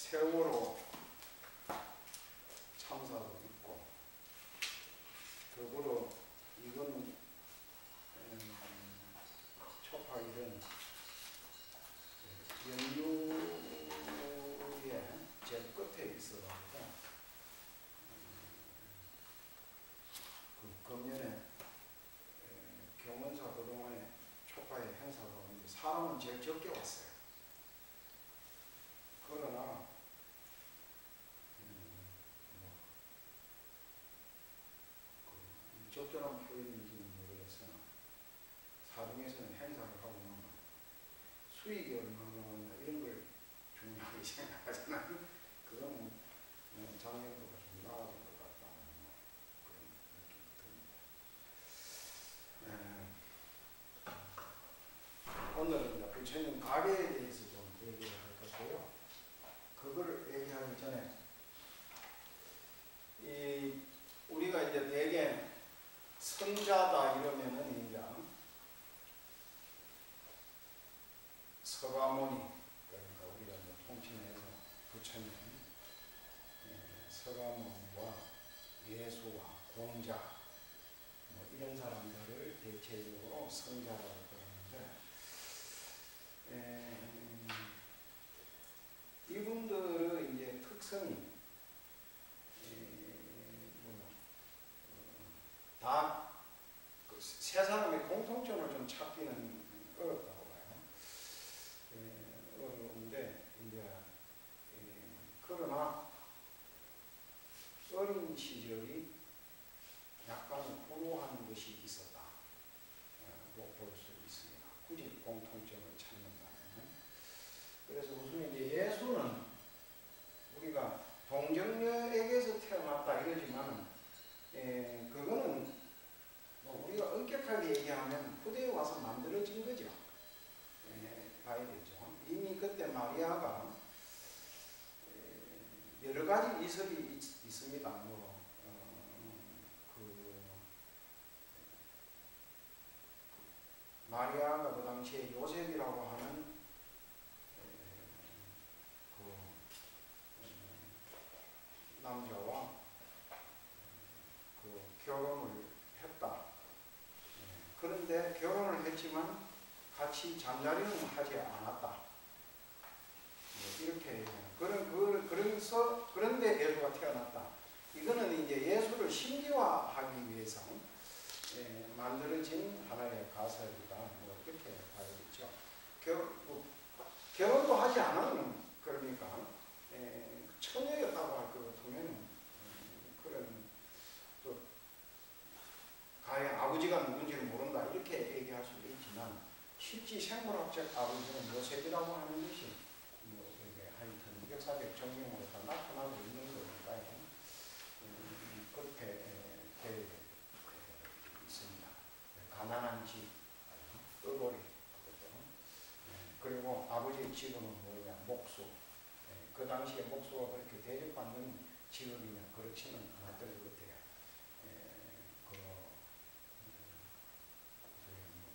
세월호 참사도 있고, 더불어 이건 초파일은 연휴의 제일 끝에 있어가지고 그 금년에 경원사 그동안에 초파의 행사가 오는데 사람은 제일 적게 왔어요. 그러나 적절한 표현인지는 모르겠으나 사중에서는 행사를 하고 나면 수익이 얼마나 이런 걸 중요하게 생각하잖아요. 그건 작년보다 좀 나아진 것 같다는 그런 느낌이 듭니다. 오늘은 부처님 가계에 대해서 좀 얘기를 할 거고요. 그걸 얘기하기 전에 우리가 이제 대개 선자다 이러면은 이제 서가모니, 그러니까 우리가 통칭해서 부처님, 서가모니와 예수와 공자 이런 사람들을 대체적으로 선자라고 그러는데, 이분들의 이제 특성이 다 세 사람의 공통점을 좀 찾기는 어렵다고 봐요. 어려운데 이제 그러나 어린 시절이 약간 불우한 것이 있었다 볼 수 있습니다. 굳이 공통점을 찾는다면. 그래서 우선 이제 예수는 우리가 동정녀에게서 태어났다 이러지만 그거는 우리가 엄격하게 얘기하면 후대에 와서 만들어진 거죠. 봐야겠죠. 이미 그때 마리아가 여러 가지 이설이 있습니다. 마리아가 그 당시에 요셉이라고 하는 남자와 결혼을 했다. 그런데 결혼을 했지만 같이 잠자리는 하지 않았다. 이렇게 그런데 예수가 태어났다. 이거는 이제 예수를 신비화하기 위해서 만들어진 하나의 가설이다. 이렇게 봐야겠죠. 결혼도 하지 않은 그러니까 처녀였다고 할 것 같으면 그런 또 가령 아버지가 누군지는 모른다 이렇게 얘기할 수도 있지만 실제 생물학적 아버지는 요셉이라고 하는 것이 하여튼 역사적 정경으로 다 나타나고 있는 거니까요. 그렇게 되어 있습니다. 가난한 집, 떠돌이. 그리고 아버지의 직업은 뭐냐, 목수. 그 당시에 목수가 그렇게 대접받는 직업이냐 그렇지는 않았던 것 같아요.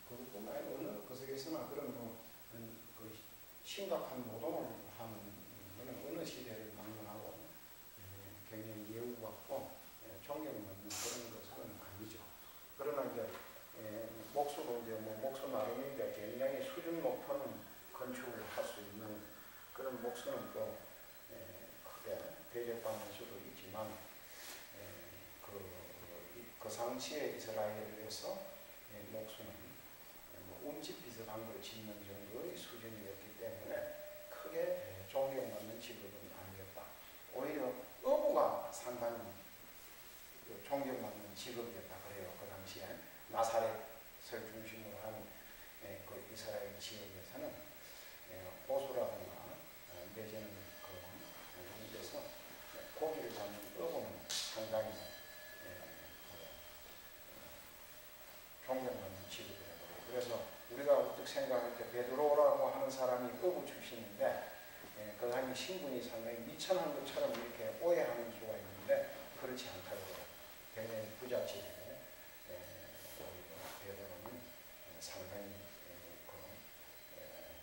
그것뿐만 아니라 어느 구석에서나 그런 심각한 노동을 하는 것은 어느 시대를 막론하고 굉장히 예우받고 존경받는 그런 것은 아니죠. 그러나 이제 목수도 이제 목수 나름인데 굉장히 수준 높은 건축을 할 수 있는 그런 목수는 또 크게 대접받는 수도 있지만 그 상치의 이스라엘에서 목수는 움집 비슷한 걸 짓는 정도의 수준이었기 때문에 크게 존경받는 직업은 아니었다. 오히려 어부가 상당히 존경받는 직업이었다 그래요. 그 당시에 나사렛을 중심으로 한 그 이스라엘 지역에서는 호수라든가 내지는 그런 데서 고기를 잡는 어부는 상당히 존경받는 직업이라고 해요. 그래서 우리가 우뚝 생각할 때 베드로라고 하는 사람이 어부 출신인데 그 사람이 신분이 상당히 미천한 것처럼 이렇게 오해하는 수가 있는데 그렇지 않다고 해요. 굉장히 부잣집에 베드로는 상당히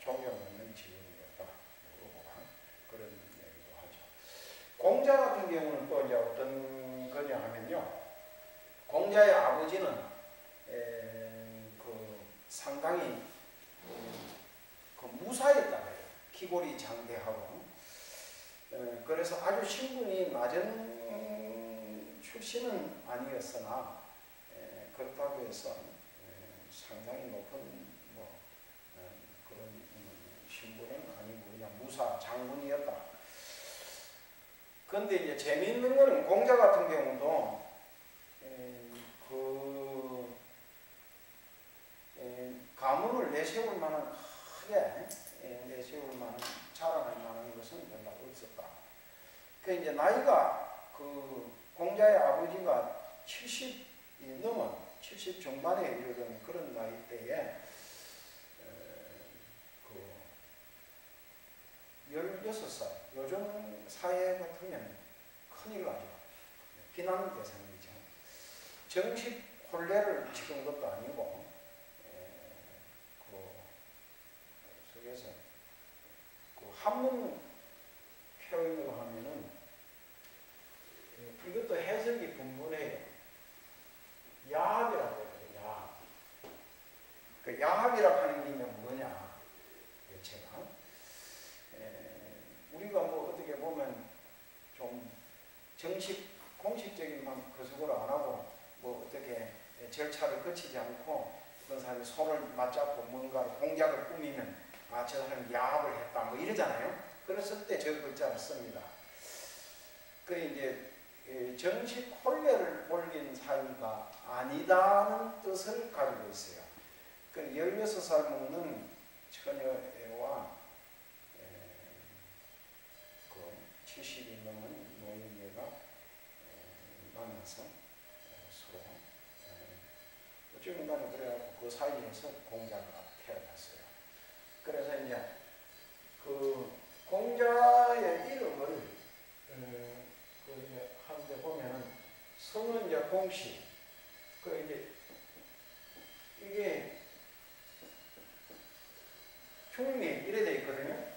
존경받는 직업이었다. 어부가 그런 얘기도 하죠. 공자의 아버지는 상당히 무사했다고 해요. 기골이 장대하고. 그래서 아주 신분이 낮은 출신은 아니었으나 그렇다고 해서 상당히 높은 그런 신분은 아니고 그냥 무사 장군이었다. 그런데 이제 재미있는 거는 공자 같은 경우도 가문을 내세울 만한 크게 내세울 만한 자랑할 만한 것은 별로 없었다. 그 이제 나이가 공자의 아버지가 70이 넘은 70 중반에 이르는 그런 나이 때에 16살 요즘 사회 같으면 큰일 나죠. 비난 대상이죠. 정식 혼례를 치른 것도 아니고 속에서 한문 표현으로 하면은 이것도 해석이 분분해요. 야합이라고 해요. 야합. 그 야합이라고 하는 게 뭐냐? 제가 우리가 뭐 어떻게 보면 좀 정식 공식적인 만 거수를 안 하고 뭐 어떻게 절차를 거치지 않고 어떤 사람이 손을 맞잡고 뭔가를 공약을 꾸미면 아, 저 사람이 야합을 했다 뭐 이러잖아요. 그랬을 때 저 글자를 씁니다. 그래 이제 정식 혼례를 올린 사이가 아니다는 뜻을 가지고 있어요. 그 16살 먹는 처녀와 70이 넘은 노인네가 만나서 서로 어쩌면 간에 그래갖고 그 사이에서 공자가 태어났어요. 그래서 이제 그 공자의 이름을 한데 보면은 성은 이제 공시 이제 이게 충리 이래 돼 있거든요.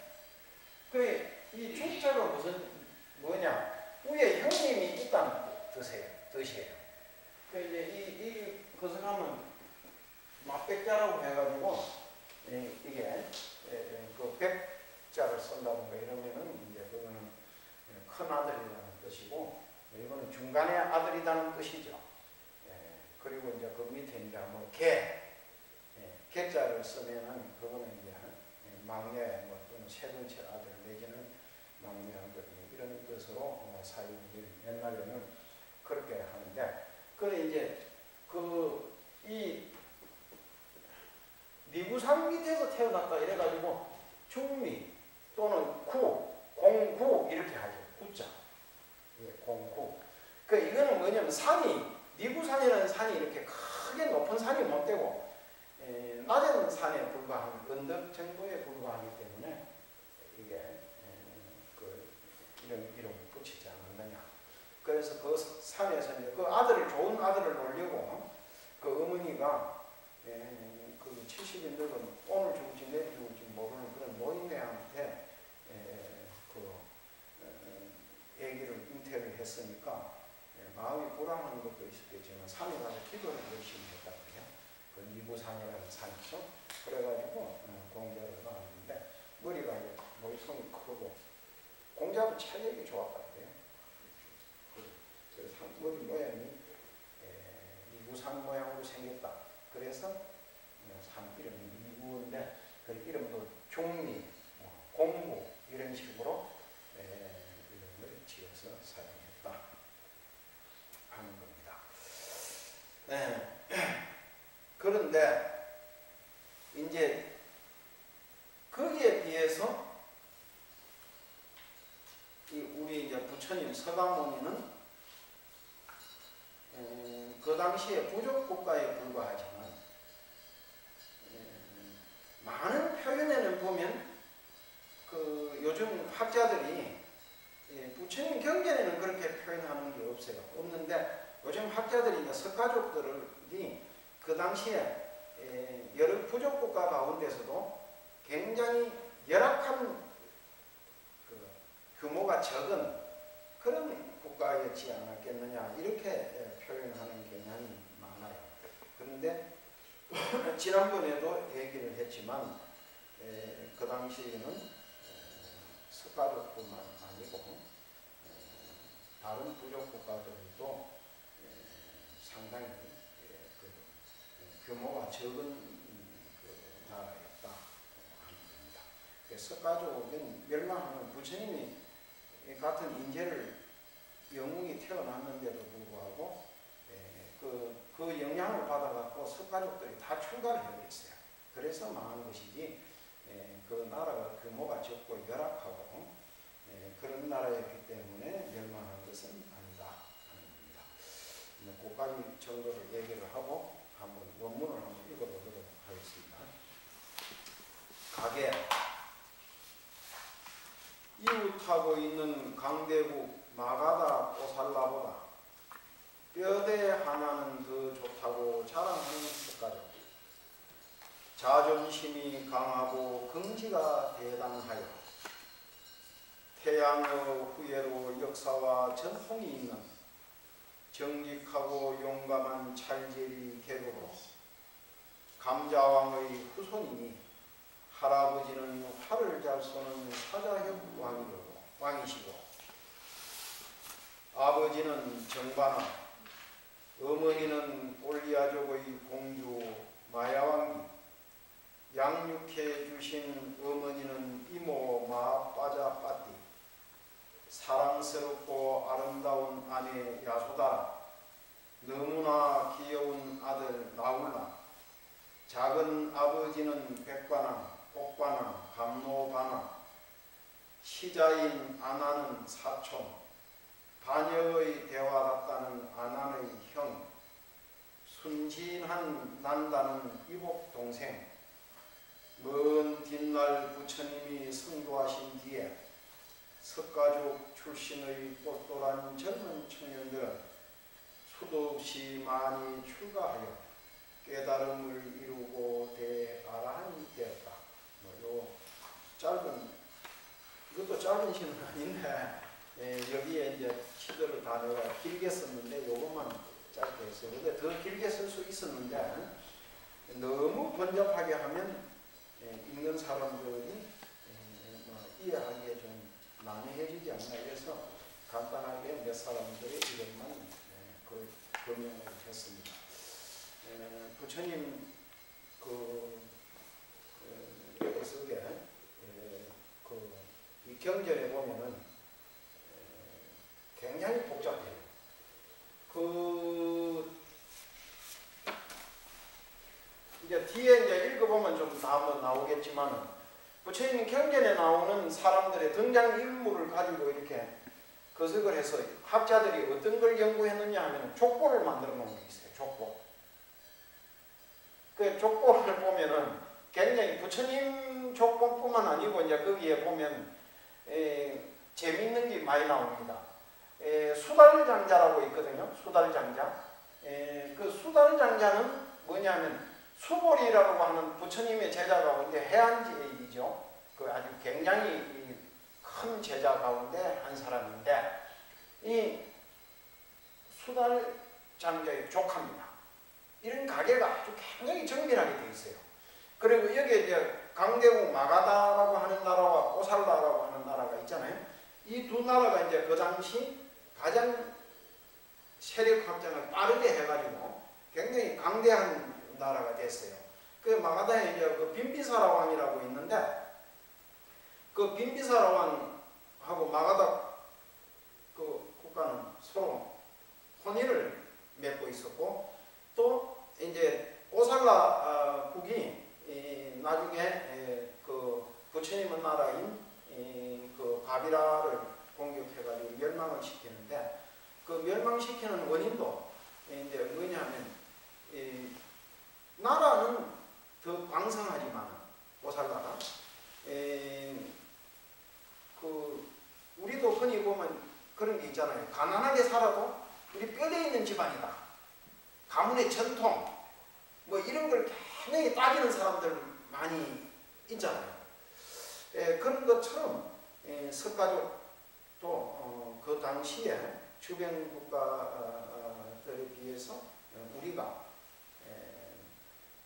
이 주자가 무슨 뭐냐 위에 형님이 있다는 뜻이에요. 이제 그것을 하면 막백자라고 해가지고 이게 그 백자를 쓴다든가 이러면은 이제 그거는 큰 아들이라는 뜻이고 이거는 중간의 아들이라는 뜻이죠. 그리고 이제 그 밑에 이제 뭐 개자를 쓰면은 그거는 이제 막내 뭐 또는 세 번째 아들 내지는 막내 아들 이런 뜻으로 사용이 옛날에는 그렇게 하는데 그래 이제 이 미구상 밑에서 태어났다 이래가지고 중미 또는 공구 이렇게 하죠. 구자. 공구. 이거는 뭐냐면 산이 미구산이라는 산이 이렇게 크게 높은 산이 못 되고 낮은 산에 불과한 언덕 정도에 불과하기 때문에 이게 이런 이름을 붙이지 않았느냐. 그래서 그 산에서 이제 그 아들을 좋은 아들을 놓으려고 그 어머니가 그 70인 늙은 오늘 죽을지 내일 죽을지 모르는 그런 노인네한테 아기를 잉태를 했으니까 마음이 불안한 것도 있었겠지만 산에 가서 기도를 열심히 했다고요. 그 미구산이라는 산이죠. 그래가지고 공자를 낳았는데 머리가 이제 머리통이 크고 공자도 체력이 좋았다고요. 그래서 머리 모양이 미구산 모양으로 생겼다. 그래서 산 이름이 미구인데 그 이름도 종리, 공구 이런 식으로 이름을 지어서 사용했다 하는 겁니다. 그런데 이제 거기에 비해서 우리 이제 부처님 서가모니는 그 당시에 부족 국가에 불과하지만 많은 표현에는 보면 요즘 학자들이 부처님 경전에는 그렇게 표현하는 게 없는데 요즘 학자들이 석가족들이 그 당시에 여러 부족 국가 가운데서도 굉장히 열악한 규모가 적은 그런 국가였지 않았겠느냐 이렇게 표현하는 경향이 많아요. 그런데 지난번에도 얘기를 했지만 그 당시에는 석가족뿐만 아니고 다른 부족 국가들도 상당히 그 규모가 적은 그 나라였다 하는 겁니다. 석가족은 멸망하는 부처님이 같은 인재를 영웅이 태어났는데도 불구하고 그 영향을 받아갖고 석가족들이 다 출가를 해버렸어요. 그래서 망한 것이지 그 나라가 규모가 적고 열악하고 그런 나라였기 때문에 멸망한 것은 아니다 하는 겁니다. 그까지 정도를 얘기를 하고 한번 원문을 한번 읽어보도록 하겠습니다. 가게 이웃하고 있는 강대국 마가다 오살라보다 뼈대 하나는 더 좋다고 자랑하는 석가족. 자존심이 강하고 긍지가 대단하여 태양의 후예로 역사와 전통이 있는 정직하고 용감한 찰제리 계급으로 감자왕의 후손이니 할아버지는 활을 잘 쏘는 사자협 왕이시고 아버지는 정반왕, 어머니는 올리아족의 공주 마야왕이, 양육해 주신 어머니는 이모 마빠자빠띠, 사랑스럽고 아름다운 아내 야소다라, 너무나 귀여운 아들 나울라, 작은 아버지는 백반왕, 옥반왕, 감노반왕, 시자인 아나는 사촌, 바녀의 대화답다는 아난의 형, 순진한 난다는 이복 동생, 먼 뒷날 부처님이 성도하신 뒤에 석가족 출신의 똘똘한 젊은 청년들은 수도 없이 많이 출가하여 깨달음을 이루고 대아라한이 되었다. 요 짧은, 이것도 짧은 시는 아닌데 여기에 이제 시들을 다 내가 길게 썼는데 요것만 짧게 했어요. 근데 더 길게 쓸 수 있었는데 너무 번잡하게 하면 읽는 사람들이 이해하기에 좀 난해해지지 않나 해서 간단하게 몇 사람들의 이름만 금명을 했습니다. 부처님 속에 이 경전에 보면은 굉장히 복잡해요. 이제 뒤에 이제 읽어보면 좀 나오겠지만 부처님 경전에 나오는 사람들의 등장인물을 가지고 이렇게 거석을 해서 학자들이 어떤 걸 연구했느냐 하면 족보를 만들어 놓은 게 있어요. 족보. 그 족보를 보면은 굉장히 부처님 족보뿐만 아니고 이제 거기에 보면 재밌는 게 많이 나옵니다. 수달장자라고 있거든요. 수달장자. 그 수달장자는 뭐냐면 수보리라고 하는 부처님의 제자 가운데 해안지이죠. 그 아주 굉장히 큰 제자 가운데 한 사람인데 이 수달장자의 조카입니다. 이런 가계가 아주 굉장히 정밀하게 되어 있어요. 그리고 여기에 이제 강대국 마가다라고 하는 나라와 오살라라고 하는 나라가 있잖아요. 이 두 나라가 이제 그 당시 가장 세력 확장을 빠르게 해가지고 굉장히 강대한 나라가 됐어요. 그 마가다에 이제 그 빈비사라 왕이라고 있는데 그 빈비사라 왕하고 마가다 그 국가는 서로 혼인을 맺고 있었고 또 이제 오살라 국이 나중에 그 부처님의 나라인 그 바비라를 공격해가지고 멸망을 시키는데 그 멸망시키는 원인도 이제 뭐냐면 나라는 더 왕성하지만 오살라가 그 우리도 흔히 보면 그런 게 있잖아요. 가난하게 살아도 우리 뼈대 있는 집안이다. 가문의 전통 뭐 이런 걸 굉장히 따지는 사람들 많이 있잖아요. 그런 것처럼 석가족도 그 당시에 주변 국가 것들에 비해서 우리가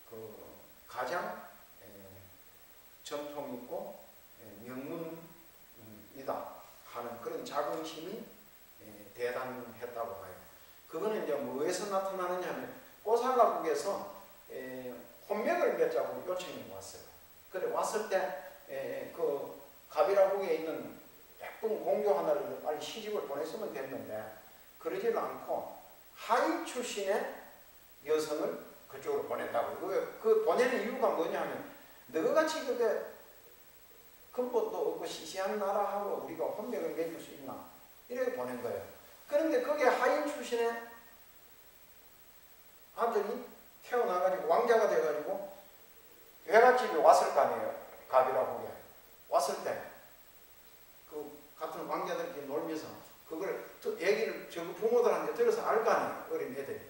그 가장 전통 있고 명문이다 하는 그런 자긍심이 대단했다고 봐요. 그거는 이제 뭐에서 나타나느냐면 꼬살라국에서 혼맥을 맺자고 요청이 왔어요. 그래 왔을 때 그 가비라국에 있는 예쁜 공교 하나를 빨리 시집을 보냈으면 됐는데 그러지를 않고 하인 출신의 여성을 그쪽으로 보낸다고. 그 보내는 이유가 뭐냐면 너같이 그게 근본도 없고 시시한 나라하고 우리가 혼맥을 맺을 수 있나 이렇게 보낸 거예요. 그런데 그게 하인 출신의 아들이 태어나가지고 왕자가 돼가지고 외갓집에 왔을 거 아니에요. 가비라국에 왔을 때 그 같은 왕자들끼리 놀면서 그걸 얘기를 저 부모들한테 들어서 알 거 아니에요. 어린 애들이.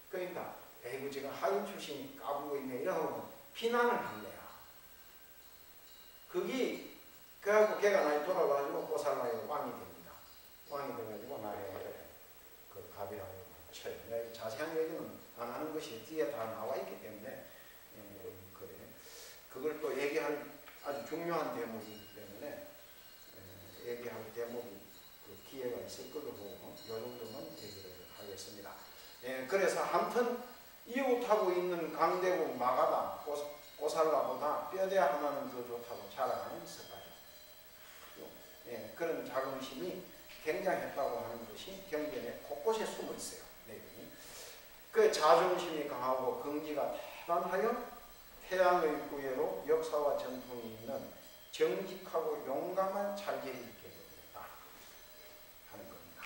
그러니까 에이구 지금 하인 출신이 까불고 있네 이러고 비난을 한대요. 그게 그래갖고 걔가 나이 돌아가지고 꼬살라의 왕이 됩니다. 왕이 돼가지고 나의 그 가비라고 쳐요. 내가 자세한 얘기는 안 하는 것이 뒤에 다 나와 있기 때문에 그래. 그걸 또 얘기할 아주 중요한 대목이기 때문에 얘기할 대목이 그 기회가 있을 걸로 보고 이 정도만 얘기를 하겠습니다. 그래서 한편 이웃하고 있는 강대국 마가다 꼬살라보다 뼈대 하나는 더 좋다고 자랑하는 석가죠. 그런 자긍심이 굉장했다고 하는 것이 경전에 곳곳에 숨어 있어요. 그 자존심이 강하고 긍지가 대단하여 태양의 구애로 역사와 전통이 있는 정직하고 용감한 찰지를 있게 되었다 하는 겁니다.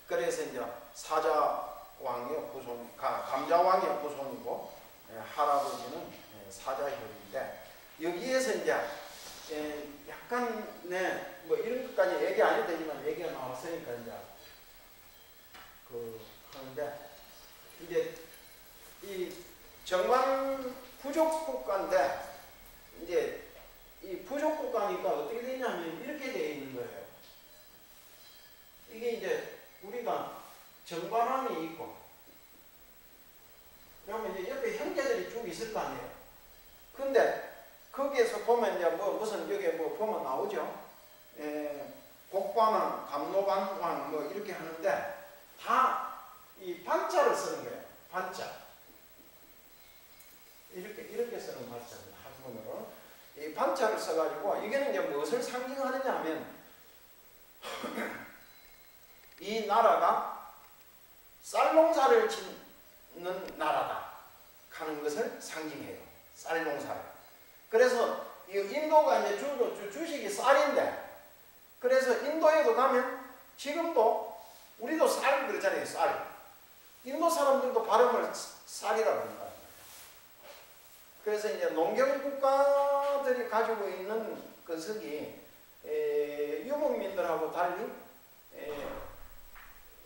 그래서 이제 사자왕의 후손, 감자왕의 후손이고 할아버지는 사자혈인데 여기에서 이제 약간 뭐 이런 것까지 얘기 안 해도 되지만 얘기가 나왔으니까 이제 그 하는데 이제 이 정관 부족 국가인데 이제 이 부족 국가니까 어떻게 되냐면 이렇게 되어 있는 거예요. 이게 이제 우리가 정관왕이 있고 그러면 이제 옆에 형제들이 쭉 있을 거 아니에요. 근데 거기에서 보면 이제 뭐 무슨 여기 뭐 보면 나오죠. 곡관왕, 감로반왕 뭐 이렇게 하는데 다 이 반자를 쓰는 거예요. 반자. 이렇게 쓰는 반자입니다. 한문으로. 이 반자를 써가지고 이게는 이제 무엇을 상징하느냐 하면 이 나라가 쌀농사를 짓는 나라다 하는 것을 상징해요. 쌀농사를. 그래서 이 인도가 이제 주식이 쌀인데 그래서 인도에도 가면 지금도 우리도 쌀 그러잖아요. 쌀. 인도 사람들도 발음을 쌀이라고 합니다. 그래서 이제 농경 국가들이 가지고 있는 것이 유목민들하고 달리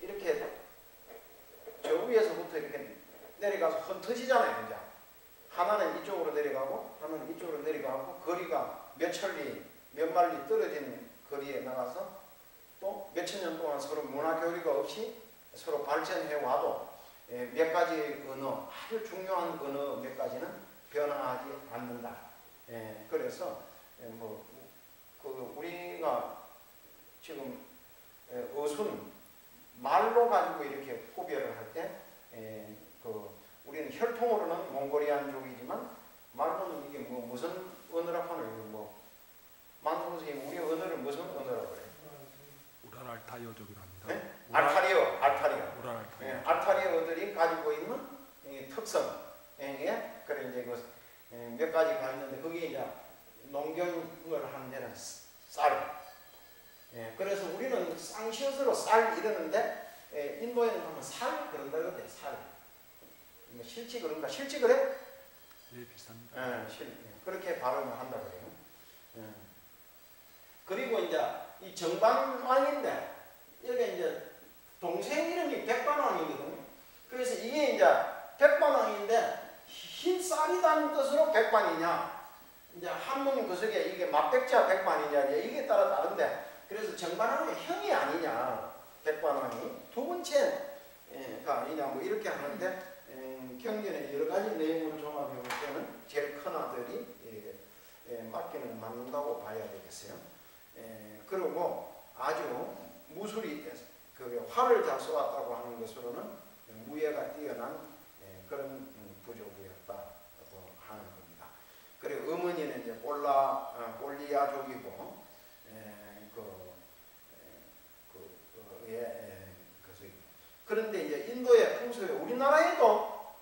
이렇게 저 위에서부터 이렇게 내려가서 흩어지잖아요. 이제 하나는 이쪽으로 내려가고 하나는 이쪽으로 내려가고 거리가 몇 천리 몇 마리 떨어진 거리에 나가서 또 몇천 년 동안 서로 문화 교류가 없이 서로 발전해 와도 몇 가지 언어, 아주 중요한 언어 몇 가지는 변화하지 않는다. 그래서 그 우리가 지금 어순 말로 가지고 이렇게 구별을 할 때 그 우리는 혈통으로는 몽골리안족이지만 말로는 이게 뭐 무슨 언어라고 하는 뭐 만성 선생님 우리 언어를 무슨 언어라고 그래요? 우랄알타이어족이라 합니다. 네? 알타리어. 우랄알타이어. 알타리어들이 가지고 있는 특성, 그래 이제 몇 가지가 있는데 거기에 이제 농경을 하는 데는 쌀. 그래서 우리는 쌍시옷으로 쌀 이러는데 인도에는 가면 살 그런다 그래. 살. 뭐 실치 그런가? 실치 그래? 네, 비슷합니다. 그렇게 발음을 한다 그래요. 그리고 이제 이 정반왕인데 여기 이제 동생 이름이 백반왕이거든요. 그래서 이게 이제 백반왕인데 흰 쌀이라는 뜻으로 백반이냐, 이제 한문 구석에 이게 맛백자 백반이냐 이게 따라 다른데 그래서 정반왕의 형이 아니냐 백반왕이. 두 번째 가 아니냐 뭐 이렇게 하는데 경전의 여러 가지 내용을 종합해 볼 때는 제일 큰 아들이 맞기는 맞는다고 봐야 되겠어요. 그리고 아주 무술이 그 활을 잘 쏘았다고 하는 것으로는 무예가 뛰어난 그런 부족이었다고 하는 겁니다. 그리고 어머니는 이제 꼴리아족이고 그런데 이제 인도의 풍속에 우리나라에도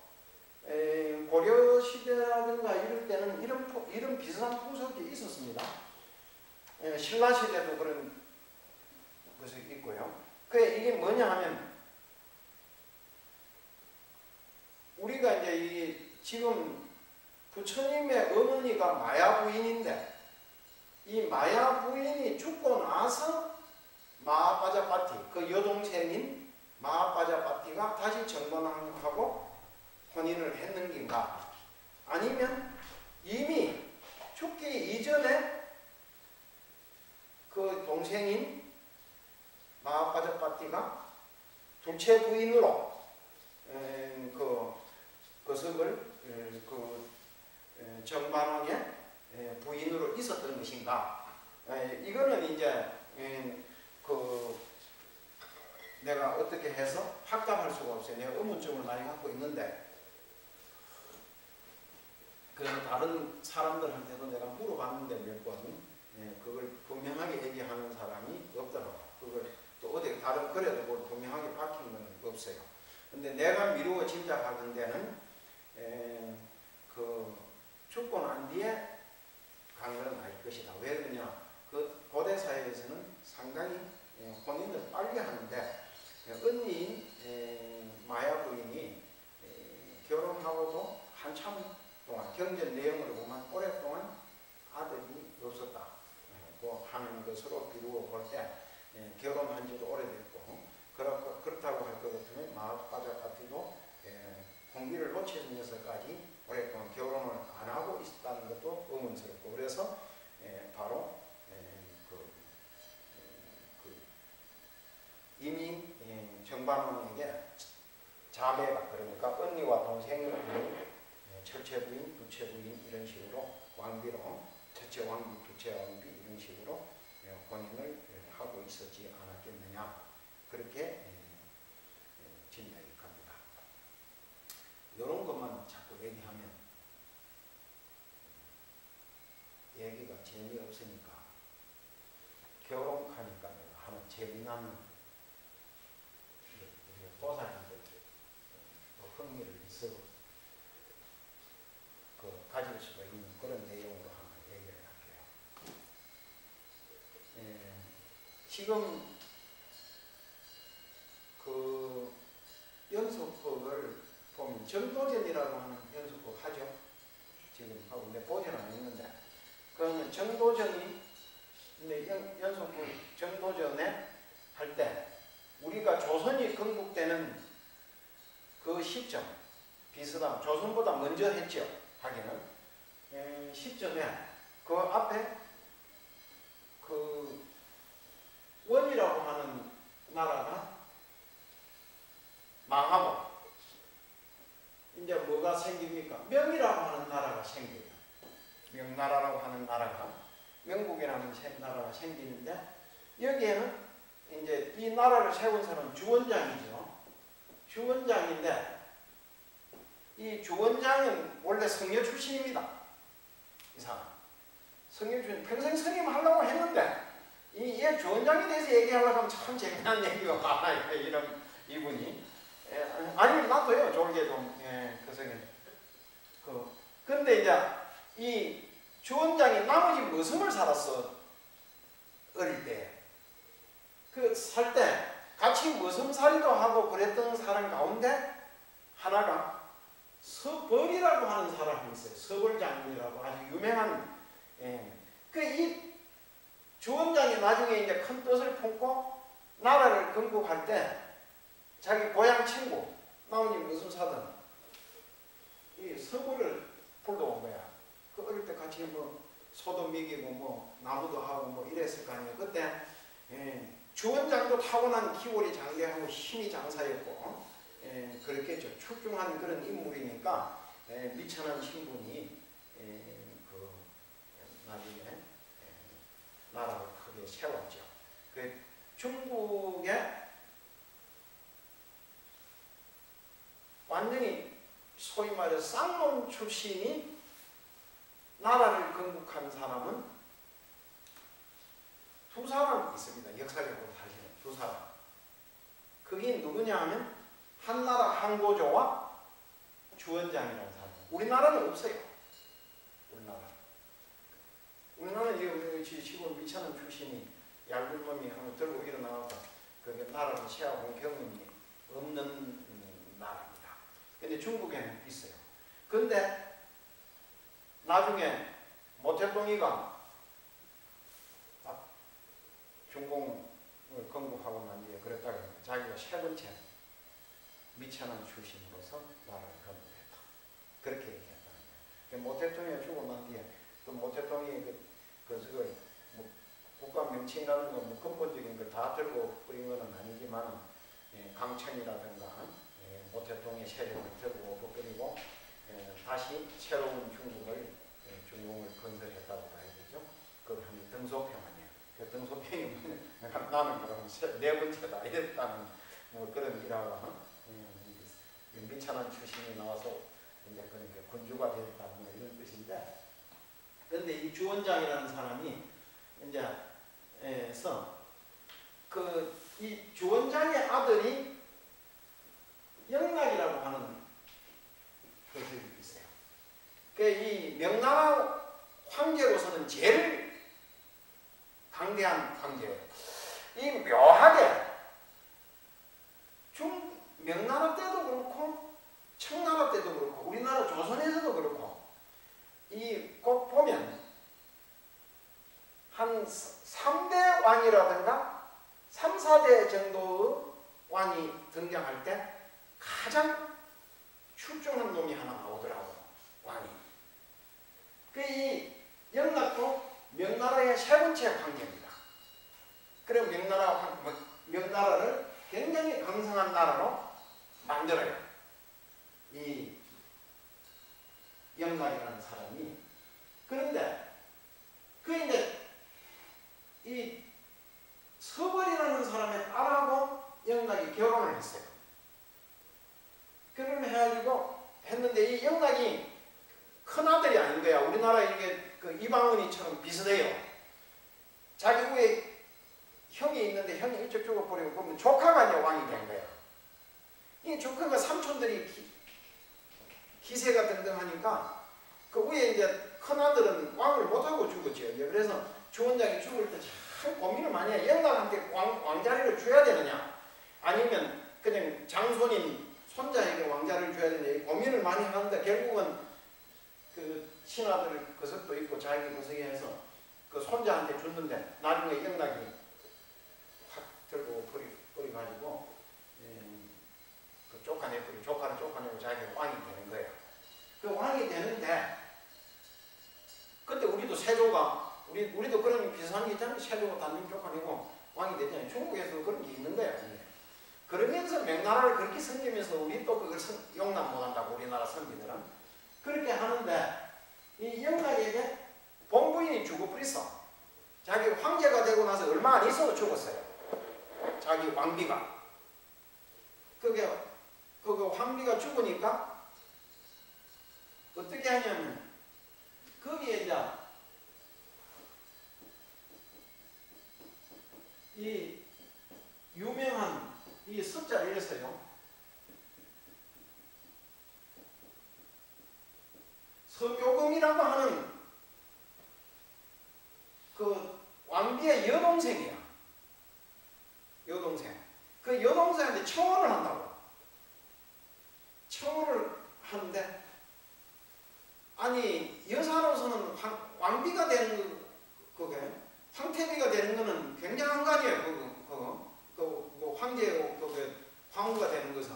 고려 시대라든가 이럴 때는 이런 비슷한 풍속이 있었습니다. 신라 시대도 그런 것이 있고요. 그게 이게 뭐냐 하면 우리가 이제 지금 부처님의 어머니가 마야 부인인데 이 마야 부인이 죽고 나서 마하빠자파티 그 여동생인 마하빠자파티가 다시 정번하고 혼인을 했는가 아니면 이미 죽기 이전에 그 동생인 마하빠자파티가 둘째 부인으로 그것을 정반왕의 부인으로 있었던 것인가? 이거는 이제 내가 어떻게 해서 확답할 수가 없어요. 내가 의문점을 많이 갖고 있는데 그래서 다른 사람들한테도 내가 물어봤는데 몇 번 그걸 분명하게 얘기하는 사람이 없더라고요. 그걸 또 어디 다른 글에도 뭘 분명하게 밝힌 건 없어요. 근데 내가 미루어 짐작하는 데는 죽고 난 뒤에 간 건 아닐 것이다. 왜 그러냐? 그 고대 사회에서는 상당히 혼인을 빨리 하는데 언니인 마야 부인이 결혼하고도 한참 동안 경전 내용으로 보면 오랫동안 아들이 없었다고 하는 것으로 비루어 볼 때 결혼한 지도 오래됐고 그렇다고 할 것 같으면 마하빠자파티도 공기를 놓친 녀석까지 오랫동안 결혼을 안 하고 있었다는 것도 의문스럽고 그래서 바로 이미 정반왕에게 자매가 그러니까 언니와 동생이 첫째 부인, 둘째 부인 이런 식으로 왕비로 첫째 왕비, 둘째 왕비 이런 식으로 혼인을 하고 있었지 않았겠느냐 그렇게 진단이 갑니다. 이런 것만 자꾸 얘기하면 얘기가 재미없으니까 결혼하니까 하는 재미난 보살님들 흥미를 있어 가질 수가 있는 그런 내용으로 한번 얘기를 할게요. 지금 그 연속법을 보면 정도전이라고 하는 연속법 하죠. 지금 하고 내 보지는 않았는데 그러면 정도전이 근데 연속법 정도전에 할 때 우리가 조선이 건국되는 그 시점 비슷한 조선보다 먼저 했죠. 하기는 시점에 그 앞에 그 원이라고 하는 나라가 망하고 이제 뭐가 생깁니까? 명이라고 하는 나라가 생겨요. 명나라라고 하는 나라가 명국이라는 나라가 생기는데 여기에는 이제 이 나라를 세운 사람은 주원장이죠. 주원장인데 이 주원장은 원래 성녀 출신입니다. 이 사람. 성녀 출신 평생 스님 하려고 했는데 이 주원장에 대해서 얘기하려고 하면 참 재미난 얘기가 많아요. 이런 이분이. 아니 나도요. 졸게 좀 그 성님. 근데 이제 이 주원장이 나머지 무슨을 살았어. 어릴 때. 살 때 같이 무슨살이도 하고 그랬던 사람 가운데 하나가 서벌이라고 하는 사람이 있어요. 서벌장군이라고 아주 유명한 이 주원장이 나중에 이제 큰 뜻을 품고 나라를 건국할 때 자기 고향 친구 나머지 무슨 사든 이 서벌을 불러온 거야. 그 어릴 때 같이 뭐 소도 먹이고 뭐 나무도 하고 뭐 이랬을 거 아니에요. 그때 주원장도 타고난 기골이 장대하고 힘이 장사였고 그렇겠죠. 출중한 그런 인물이니까 미천한 신분이 그 나중에 나라를 크게 세웠죠. 그 중국의 완전히 소위 말해 쌍놈 출신이 나라를 건국한 사람은 두 사람 있습니다. 역사적으로 사실은 두 사람. 그게 누구냐 하면 한나라 항고조와 주원장이라는 사람. 우리나라는 없어요. 우리나라는 지금 미천한 출신이 얇은 놈이 한번 들고 일어나서 그게 나라를 세워본 경험이 없는 나라입니다. 근데 중국에는 있어요. 근데 나중에 모태동이가 딱 중공을 건국하고 난 뒤에 그랬다고 합니다. 자기가 세 번째 미천한 출신으로서 나라를 건국했다. 그렇게 얘기했다는 거예요. 모태동이가 죽고 난 뒤에 또 모태동이 뭐 국가 명칭이라는 건 뭐 근본적인 걸 다 들고 뿌린 건 아니지만 강천이라든가 모태동의 세력을 들고 엎어버리고 다시 새로운 중공을 건설했다고 봐야 되죠. 그걸 한 등소평 아니에요. 그 등소평이 나는 그럼 네 번째다 이랬다는 뭐 그런 일화가 미천한 출신이 나와서 이제 그러니까 군주가 됐다 뭐 이런 뜻인데, 그런데 이 주원장이라는 사람이 이제 이 주원장의 아들이 영락이라고 하는 것이 있어요. 이 명나라 황제로서는 제일 강대한 황제예요. 이 묘하게 명나라 때도 그렇고 청나라 때도 그렇고 우리나라 조선에서도 그렇고 꼭 보면 한 3대 왕이라든가 3, 4대 정도의 왕이 등장할 때 가장 출중한 놈이 하나 나오더라고요. 왕이. 이 영락도 명나라의 세 번째 황제입니다. 그럼 명나라를 굉장히 강성한 나라로 만들어요. 이 영락이라는 사람이. 그런데 이제 이 서벌이라는 사람의 딸하고 영락이 결혼을 했어요. 결혼을 해가지고 했는데 이 영락이 큰아들이 아닌 거야. 우리나라 이게 이방원이처럼 비슷해요. 자기 위에 형이 있는데 형이 일찍 죽어버리고 그러면 조카가 이제 왕이 된 거야. 이 조카가 삼촌들이 기세가 등등하니까 그 위에 이제 큰아들은 왕을 못하고 죽었죠. 그래서 주원장이 죽을 때 참 고민을 많이 해. 영락한테 왕자리를 줘야 되느냐 아니면 그냥 장손인 손자에게 왕자를 줘야 되느냐 고민을 많이 하는데 결국은 그 친아들 거석도 있고 자기 거석이 해서 그 손자한테 줬는데 나중에 영락이 확 들고 버려가지고 그 조카를 쫓아내고 자기가 왕이 되는 거예요. 그 왕이 되는데 그때 우리도 세조가 우리도 그런 비슷한 게 있잖아요. 세조가 단임 쫓아내고 왕이 되잖아요. 중국에서 그런 게 있는 거예요. 그러면서 명나라를 그렇게 섬기면서 우리 또 그걸 용납 못한다고 우리나라 선비들은 그렇게 하는데 이 영락에게 본부인이 죽어버렸어. 자기 황제가 되고 나서 얼마 안 있어도 죽었어요. 자기 왕비가. 그게 황비가 죽으니까 어떻게 하냐면 거기에 이제 이 유명한 이 습자를 읽었어요. 서교공이라고 하는 그 왕비의 여동생이야. 여동생. 그 여동생한테 청혼을 한다고. 청혼을 하는데 아니 여사로서는 왕비가 되는 그게 황태비가 되는 거는 굉장한 거 아니에요. 그 황제 황후가 되는 것은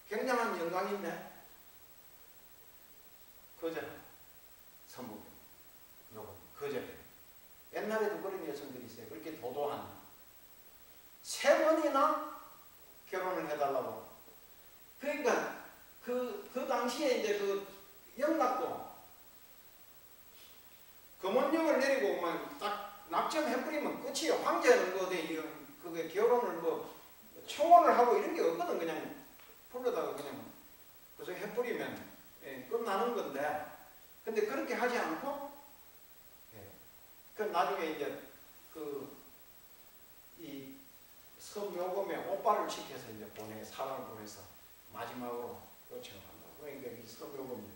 굉장한 영광인데 거절. 선무 요거 거절. 옛날에도 그런 여성들이 있어요. 그렇게 도도한 3번이나 결혼을 해달라고 그러니까 그 당시에 이제 그 영락도 금원령을 내리고 막 딱 낙점해버리면 끝이에요. 황제는 뭐 그게 결혼을 뭐 청혼을 하고 이런 게 없거든. 그냥 불러다가 그냥 그래서 해버리면 끝나는 건데, 근데 그렇게 하지 않고, 그 나중에 이제 이 섬묘검에 오빠를 시켜서 이제 사람을 보내서 마지막으로 요청을 한다. 그러니까 이 섬묘검이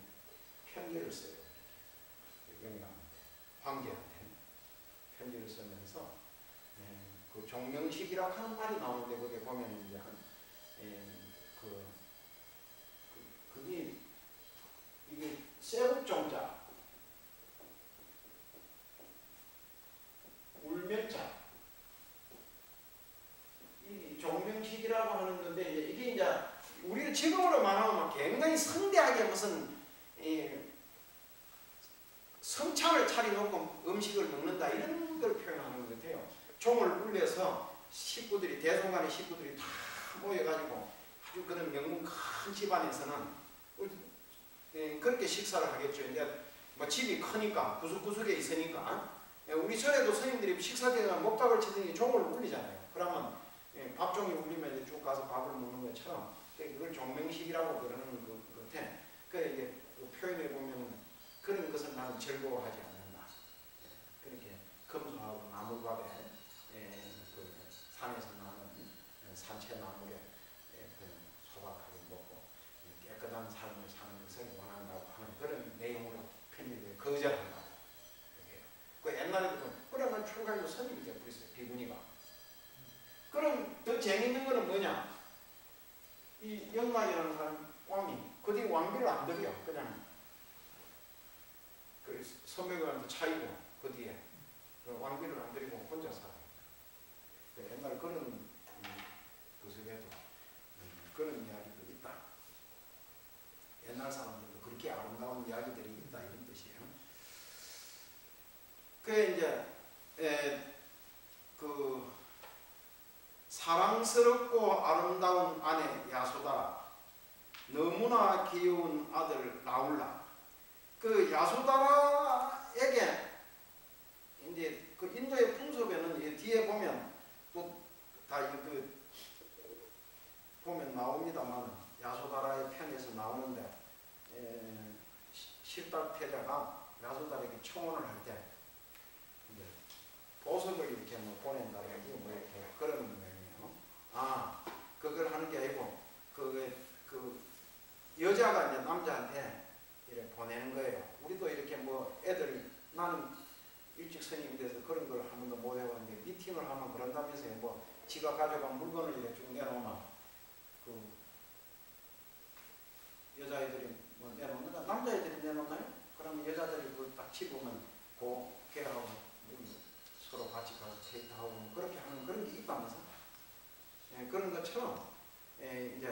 편지를 써요. 그러니까 황제한테 편지를 쓰면서 그 종명식이라고 하는 말이 나오는데, 거기에 보면 이제 그게 이게 세국종자, 울면자, 이 종명식이라고 하는 건데, 이게 이제 우리 지금으로 말하면 굉장히 성대하게 무슨 성찬을 차려놓고 음식을 먹는다 이런 걸 표현하는 것 같아요. 종을 울려서 식구들이, 대송간의 식구들이 다 모여가지고 아주 그런 명문 큰 집안에서는 그렇게 식사를 하겠죠. 이제 뭐 집이 크니까 구석구석에 있으니까 우리 절에도 스님들이 식사 때가 목탁을 치더니 종을 울리잖아요. 그러면 밥종이 울리면 이제 쭉 가서 밥을 먹는 것처럼 그걸 종명식이라고 그러는 것 같아. 그 이제 표현해 보면 그런 것은 나는 즐거워하지 않는다. 그렇게 검소하고 나물밥에 그 산에서 나는 산채나물에 소박하게 먹고 깨끗한 삶을 사는 것을 원한다고 하는 그런 내용으로 편지를 거절한다고. 그 옛날에도 그러면 출가해서 스님이 되어버렸어요. 비구니가. 그럼 더 재미있는 거는 뭐냐? 이 영락이라는 사람 왕이 그 뒤에 왕비를 안 들여. 그냥 그 선배들한테 차이고 그 뒤에 왕비를 안 들이고 혼자 살아요. 옛날에 그런 구석에도 그런 이야기도 있다. 옛날 사람들도 그렇게 아름다운 이야기들이 있다 이런 뜻이에요. 그 이제 그 사랑스럽고 아름다운 아내 야소다라, 너무나 귀여운 아들 라울라. 그 야소다라에게 이제 그 인도의 풍습에는 뒤에 보면 또 다 보면 나옵니다만 야소다라의 편에서 나오는데 실달 태자가 야소다라에게 청혼을 할 때 보석을 이렇게 뭐 보낸다 뭐 이렇게 그런 모양이에요. 그걸 하는 게 아니고 그 여자가 이제 남자한테 이렇게 보내는 거예요. 우리도 이렇게 뭐 애들, 나는 일찍 스님이 돼서 그런 걸 한 번도 못 해봤는데 미팅을 하면 그런다면서요. 뭐 지가 가져간 물건을 이렇게 쭉 내놓으면 그 여자애들이 뭐 내놓는가? 남자애들이 내놓나요? 그러면 여자들이 그걸 딱 집으면 걔하고 서로 같이 가서 데이트하고 뭐 그렇게 하는 그런 게 있다면서. 그런 것처럼 이제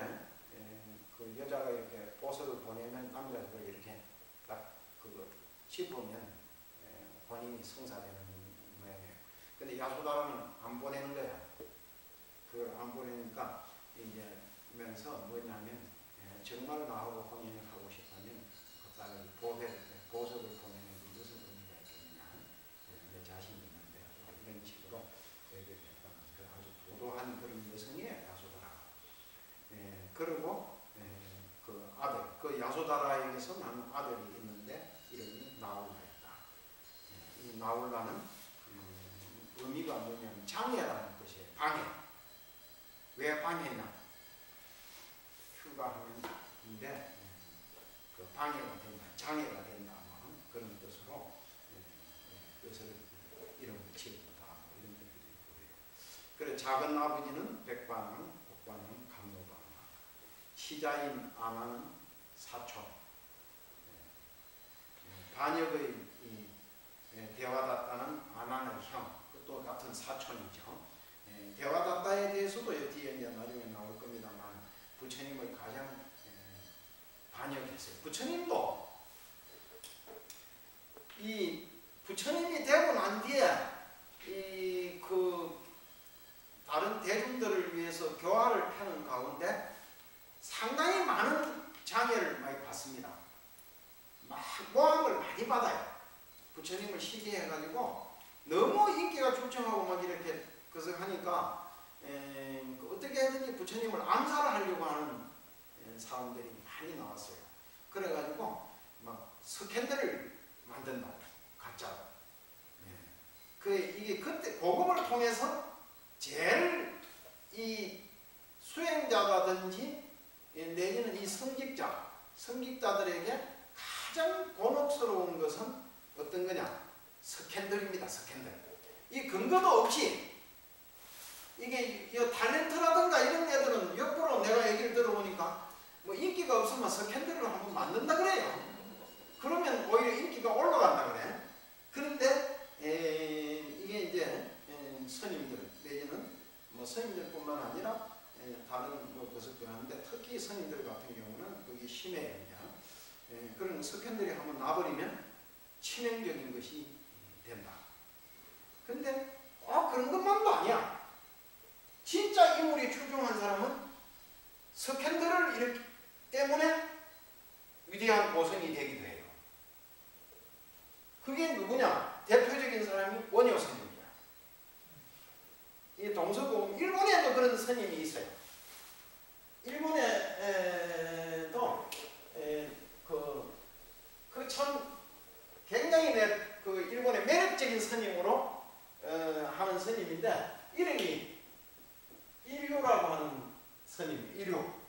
그 여자가 이렇게 보석을 보내면 남자가 이렇게 딱 그거 짚으면 본인이 성사되는 모양이에요. 근데 야소다라는 안 보내는 거야. 그걸 안 보내니까 이제 면서 뭐냐면 정말 나하고 혼인을 하고 싶다면 그 딸을 보석을 보내는 게 무슨 의미가 있겠느냐. 내 자신이 있는데 이런 식으로 그 아주 도도한 그런 여성이에요. 야소다라. 그리고 그 아들, 그 야소다라에게서 난 아들이 있는데 이름이 나울라였다. 이 나울라는 의미가 뭐냐면 장애라는 뜻이에요. 방해. 왜 방해냐? 휴가하면인데 그 방해가 된다, 장애가 된다, 뭐 그런 뜻으로 그것을 이름을 지었다, 이런 뜻도 있고요. 그래 작은 아버지는 백반왕, 복반왕, 감로방왕, 시자인 아나는 사촌, 반역의 대화다따는 아나의 형, 또 같은 사촌이죠. 대화다따에 대해서도 뒤에 이제 나중에 나올 겁니다만 부처님의 가장 반역했어요. 부처님도 이 부처님이 되고 난 뒤에 그 다른 대중들을 위해서 교화를 펴는 가운데 상당히 부처님을 시기해가지고 너무 인기가 출중하고 막 이렇게 그것을 하니까 어떻게 해든지 부처님을 암살하려고 하는 사람들이 많이 나왔어요. 그래가지고 막 스캔들을 만든다고, 가짜로. 이게 그때 복음을 통해서 제일 이 수행자라든지 내지는 이 성직자들에게 가장 곤혹스러운 것은 어떤 거냐? 스캔들입니다. 스캔들. 이 근거도 없이 이게 탤런트라든가 이런 애들은 역으로 내가 얘기를 들어보니까 뭐 인기가 없으면 스캔들을 한번 만든다 그래요. 그러면 오히려 인기가 올라간다 그래. 그런데 이게 이제 스님들 내지는 뭐 스님들뿐만 아니라 다른 것을 하는데 특히 스님들 같은 경우는 그게 심해요. 그런 스캔들이 한번 나버리면 치명적인 것이 된다. 근데 그런 것만도 아니야. 진짜 인물이 출중한 사람은 스캔들을 이렇게 때문에 위대한 고성이 되기도 해요. 그게 누구냐? 대표적인 사람이 원효 스님이야. 이 동서고금 일본에도 그런 스님이 있어요. 일본에도 참 굉장히 일본의 매력적인 스님으로 하는 스님인데 이름이 일요라고 하는 스님이에요.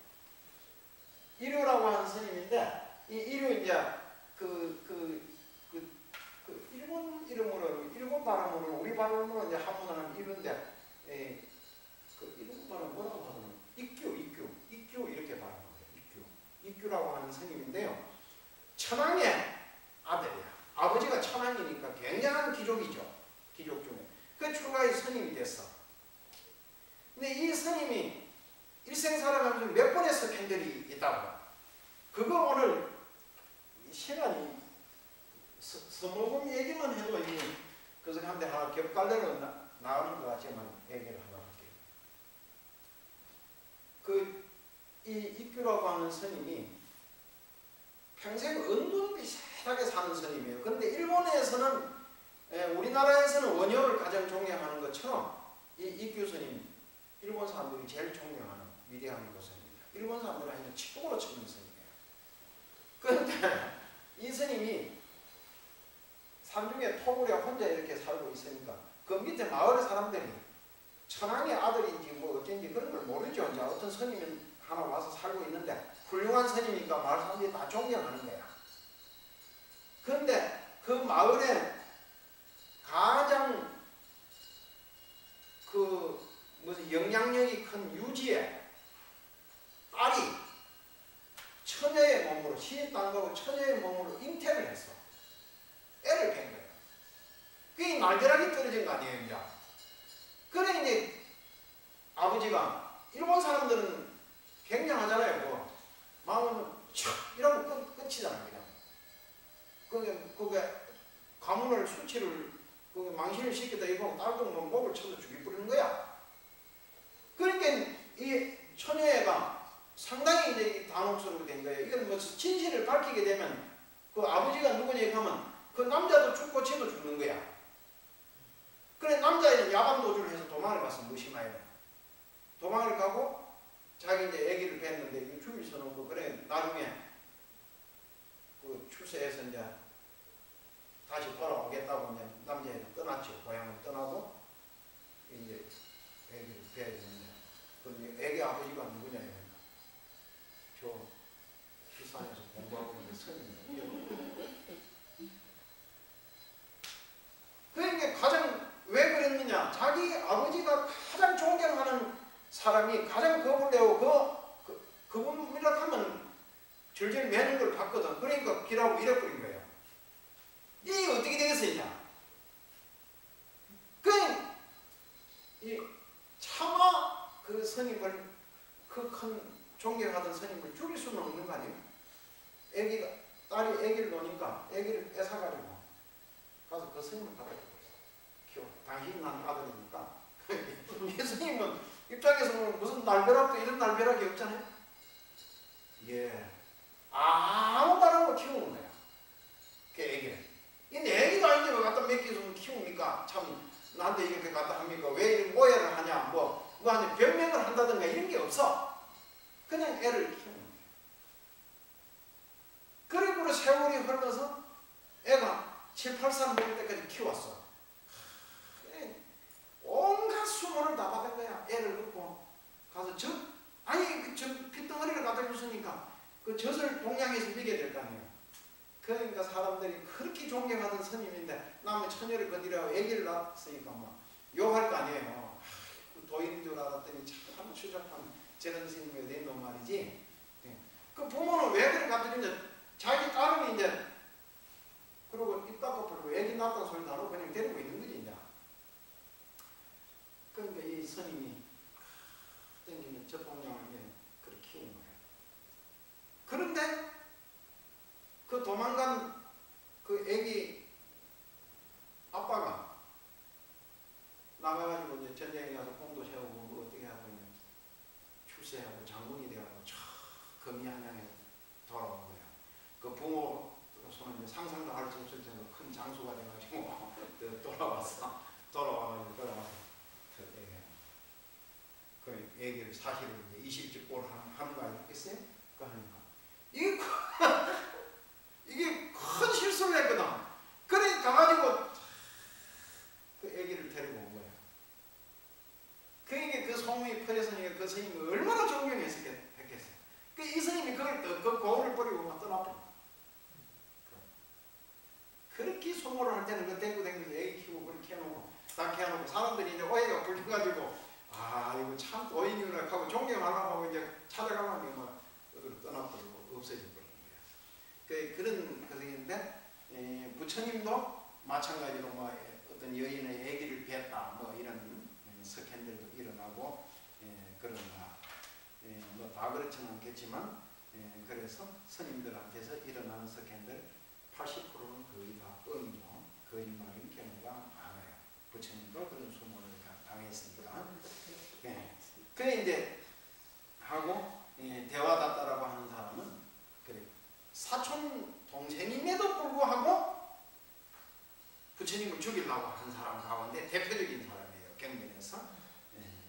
일요라고 하는 스님인데 이 일요 이제 일본 이름으로 일본 발음으로 우리 발음으로 이제 한문하면 이른데 일본 발음 뭐라고 하나? ikkyu 이렇게 발음해요. ikk유라고 하는 스님인데요. 천황의 아들이야. 아버지가 천황이니까 굉장한 귀족이죠. 귀족 중에. 그 출가의 스님이 됐어. 근데 이 스님이 일생 살아가면서 몇 번의 스캔들이 있다고. 그거 오늘 시간이 서모금 얘기만 해도 그래서 한데 하나 겹갈래로 나오는 것 같지만 얘기를 하나 할게요. 이 ikk유라고 하는 스님이 평생 은둔 비슷하게 사는 스님이에요. 그런데 일본에서는 우리나라에서는 원효를 가장 존경하는 것처럼 이 ikk유 스님 일본 사람들이 제일 존경하는 위대한 스님입니다. 일본 사람들은 아니면 최고로 치는 스님이에요. 그런데 이 스님이 산중에 토굴에 혼자 이렇게 살고 있으니까 그 밑에 마을 사람들이 천황의 아들인지 뭐 어쩐지 그런 걸 모르죠. 이제 어떤 스님이 하나 와서 살고 있는데 훌륭한 스님이니까 마을 사람들이 다 존경하는 거야. 그런데 그 마을에 가장 무슨 영향력이 큰 유지의 딸이 처녀의 몸으로 시집도 안 가고 처녀의 몸으로 잉태를 했어. 애를 뵌 거예요. 그게 날벼락이 떨어진 거 아니에요, 이제. 그래 이제 아버지가 일본 사람들은 굉장하잖아요. 그거. 마음은 촥 이러고 끝이잖아요. 그냥. 그게 가문을 수치를 망신을 시키다 이거 딸도 뭐 목을 쳐서 죽이 뿌리는 거야. 그러니까 이 처녀애가 상당히 이제 당혹스럽게 된 거예요. 이건 뭐 진실을 밝히게 되면 그 아버지가 누구냐 하면 그 남자도 죽고 쟤도 죽는 거야. 그래 남자애는 야반 도주를 해서 도망을 갔어. 무시마에 도망을 가고 자기 이제 아기를 뵀는데 이거 죽일 수는 없고 그래 나중에 그 출세해서 이제 다시 돌아오겠다고 이제 남자애는 떠났죠. 고향을 떠나고 이제 아기를 뵈야 되는데 그 아기 아버지가 누구냐 이러니까 저 부산에서 공부하고 있는 스님이에요. 그러니까 가장 왜 그랬느냐? 자기 아버지가 가장 존경하는 사람이 가장 겁을 내고 그분이라고 하면 절절 매는 걸 봤거든. 그러니까 길하고 잃어버린 거예요. 이게 어떻게 되겠어요? 그냥 차마 그 스님을 그 큰 존경하던 스님을 죽일 수는 없는 거 아니에요? 딸이 아기를 놓으니까 아기를 뺏어가지고 가서 그 스님을 갖다 주고 당신이 난 아들이니까 이 스님은 입장에서는 무슨 날벼락도 이런 날벼락이 없잖아요. 예, 아무 말 안 하고 키우는 거야. 그 애기를. 이 내 애기도 아닌데 왜 갖다 나한테 이렇게 갖다 합니까? 왜 이렇게 오해를 하냐? 뭐 아니 변명을 한다든가 이런 게 없어. 그냥 애를 키우는 거예요. 그리고 세월이 흘러서 애가 7, 8살 먹을 때까지 키웠어. 온갖 수모를 다 받은 거야. 애를 얻고 가서 그 핏덩어리를 갖다 줬으니까 그 젖을 동양에서 먹여야 될 거 아니에요. 그러니까 사람들이 그렇게 존경하던 스님인데 남의 처녀를 건드리라고 애기를 낳았으니까 뭐 욕할 거 아니에요. 도인인 줄 알았더니 참 추잡한 저런 스님이 어디 있는 말이지. 그 부모는 왜 그래 갖다 자기 딸은 이제 그리고 입 닦아 버리고 애기 낳았다는 소리도 안 하고 그냥 데리고 있는 거지 이제. 그러니까 이 스님이 땡기면 젖봉양을 그렇게 키운 거예요. 그런데 그 도망간 그 애기 아빠가 나가가지고 이제 전쟁에 가서 공도 세우고 뭐 어떻게 하고 이제 출세하고 장군이 돼가지고 금이한양에 돌아온 거예요. 그 부모로서는 이제 상상도 할 수 없을 정도로 큰 장수가 돼가지고 돌아와서 그 얘기를 사실을 이제 20집보를 하는 거 아니겠어요? 그 하니까 이게 큰 실수를 했거든. 그래 가가지고 그 애기를 데리고 온 거야. 그러니까 그 소문이 퍼졌으니까 그 스님이 얼마나 존경했겠어요. 이 스님이 그 거울을 버리고 막 떠나버려. 그렇게 소모를 할 때는 그 데리고 다니면서 애기 키우고 그렇게 해놓고 다 해놓고 사람들이 이제 오해가 불려가지고 이거 참 도인이구나 하고 존경하려고 하고 이제 찾아가면 막 떠나버리고 없어져 버리는 거예요. 그런 것인데 부처님도 마찬가지로 뭐 어떤 여인의 아기를 뵀다 뭐 이런 스캔들도 일어나고 그런가 뭐 다 그렇지는 않겠지만 그래서 스님들한테서 일어나는 스캔들 80%는 거의 다 뻥이죠. 거짓말인 경우가 많아요. 부처님도 그런 수모를 당했으니까. 그래 이제 하고 대화다따라고 하는 사람은 그래 사촌 동생임에도 불구하고 부처님을 죽이려고 한 사람 가운데 대표적인 사람이에요. 경전에서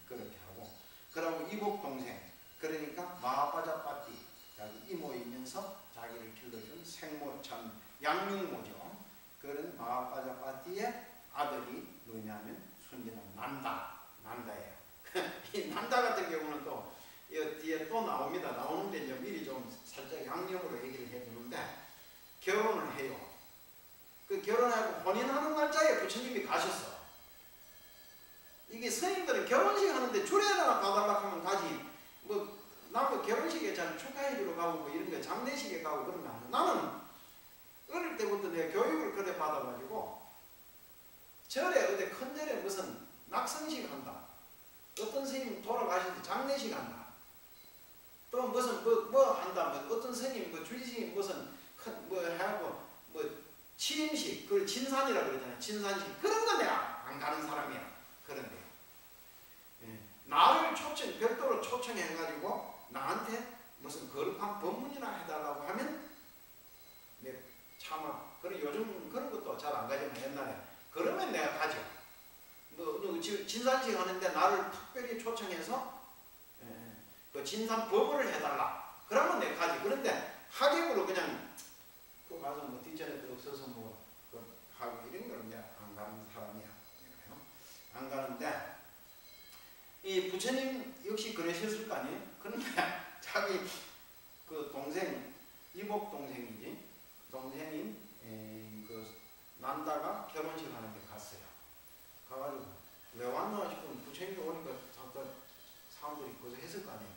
그렇게 하고 그러고 이복 동생 그러니까 마하바자빠띠 자기 이모이면서 자기를 길러준 생모참 양육모죠. 그런 마하바자빠띠의 아들이 누구냐면 순전한 난다예요. 이 난다 같은 경우는 또 뒤에 또 나옵니다. 나오는데 이제 미리 좀 살짝 양념으로 얘기를 해주는데 결혼을 해요. 그 결혼하고 혼인하는 날짜에 부처님이 가셨어. 이게 스님들은 결혼식 하는데 줄에다가 가달라고 하면 가지. 뭐 나도 결혼식에 잘 축하해주러 가고 뭐 이런 거 장례식에 가고 그런 거 하는데 나는 어릴 때부터 내가 교육을 그래 받아가지고 절에 어디 큰 절에 무슨 낙성식 한다. 어떤 스님 돌아가셔서 장례식 한다. 또 무슨 뭐 한다. 뭐 어떤 스님 뭐 주의스님 무슨 큰 뭐 하고 뭐 취임식 그 진산이라 그러잖아요. 진산식 그런 건 내가 안 가는 사람이야. 그런데 나를 별도로 초청해가지고 나한테 무슨 거룩한 법문이나 해달라고 하면 내 차마 그런 요즘 그런 것도 잘 안 가지만 옛날에 그러면 내가 가죠. 뭐 진산식 하는데 나를 특별히 초청해서 그 진산 법을 해달라. 그러면 내가 가지. 그런데 하객으로 그냥 그 가서 뭐 뒷전에 없어서 뭐 하고 이런 걸 내가 안 가는 사람이야. 안 가는데 이 부처님 역시 그러셨을 거 아니에요? 그런데 자기 그 동생 이복 동생이지 동생인 그 난다가 결혼식 하는데 갔어요. 가가지고 왜 왔나 싶으면 부처님이 오니까 사람들이 거기서 했을 거 아니에요.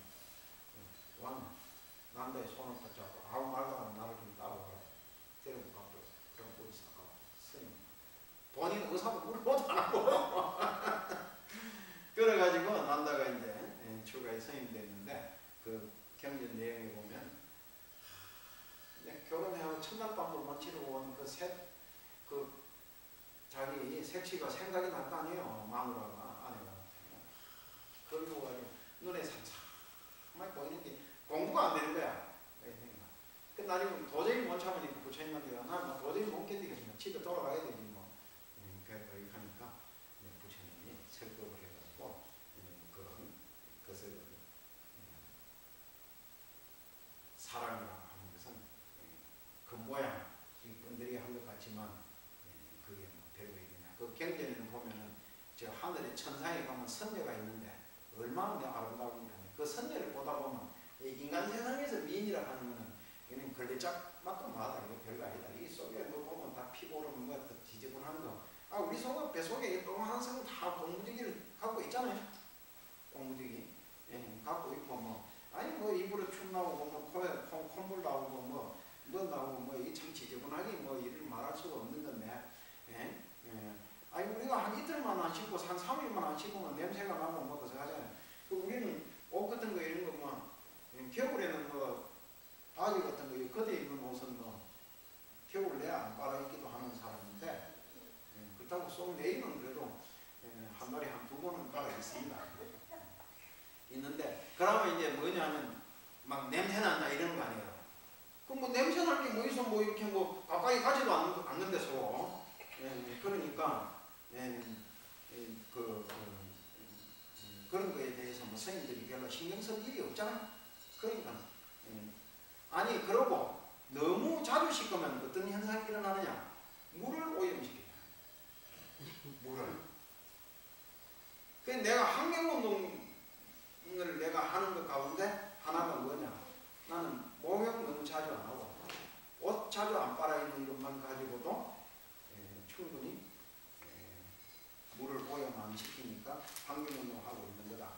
왔나 난다의 손을 딱 잡고 아무 말도 안 하고 나를 좀 따라와라. 데리고 가고 그럼 어디서 가고 스님 본인 의사도 물어보도 안 하고 그래가지고 난다가 이제 추가에 스님 됐는데 그 경전 내용에 보면 결혼해서 첫날 밤도 못 치르고 온 그 자기 색시가 생각이 날 거 아니에요. 마누라가 아내가 그리고 가지고 눈에 살짝만 보이는 게 공부가 안 되는 거야. 그 나중에 도저히 못 참으니까 부처님한테 나 도저히 못 견디겠습니다. 집에 돌아가야 되지 뭐. 그래서 하니까 부처님 하늘에 천상에 가면 선녀가 있는데 얼마나 아름다운지. 그 선녀를 보다 보면 인간 세상에서 미인이라 하는 거는 이는 걸레짝 맛도 마다 이거 별거 아니다. 이 속에 뭐 보면 다 피고름 뭐 지저분한 거. 아 우리 속은 배 속에 동한 성 다 꽁무지기를 갖고 있잖아요. 꽁무지기 갖고 있고 뭐 아니 뭐 입으로 춤 나오고 뭐 코에 콧물 나오고 뭐 나오고 뭐 이 참 지저분하게 뭐 이를 말할 수가 없는 건데. 아니 우리가 한 이틀만 안 씻고 한 3일만 안 씻고면 냄새가 나고 뭐 그래서 하잖아요. 우리는 옷 같은 거 이런 거 뭐 겨울에는 뭐 바지 같은 거 겉에 입는 옷은 뭐 겨울 내야 안 빨아 입기도 하는 사람인데 그렇다고 속 내일은 그래도 한 달에 한 2번은 빨아 있습니다. 있는데 그러면 이제 뭐냐면 막 냄새 난다 이런 거 아니에요. 그럼 뭐 냄새 날 게 뭐 있어 뭐 이렇게 뭐 가까이 가지도 않는 데서 그러니까 그런 거에 대해서 뭐 성인들이 별로 신경 쓸 일이 없잖아요. 그러니까 아니 그러고 너무 자주 씻으면 어떤 현상이 일어나느냐? 물을 오염시켜요. 물을. 그 내가 환경운동을 내가 하는 것 가운데 하나가 뭐냐? 나는 목욕 너무 자주 안 하고 옷 자주 안 빨아 입는 것만 가지고도 충분히 물을 오염 안 시키니까 환경운동하고 있는 거다.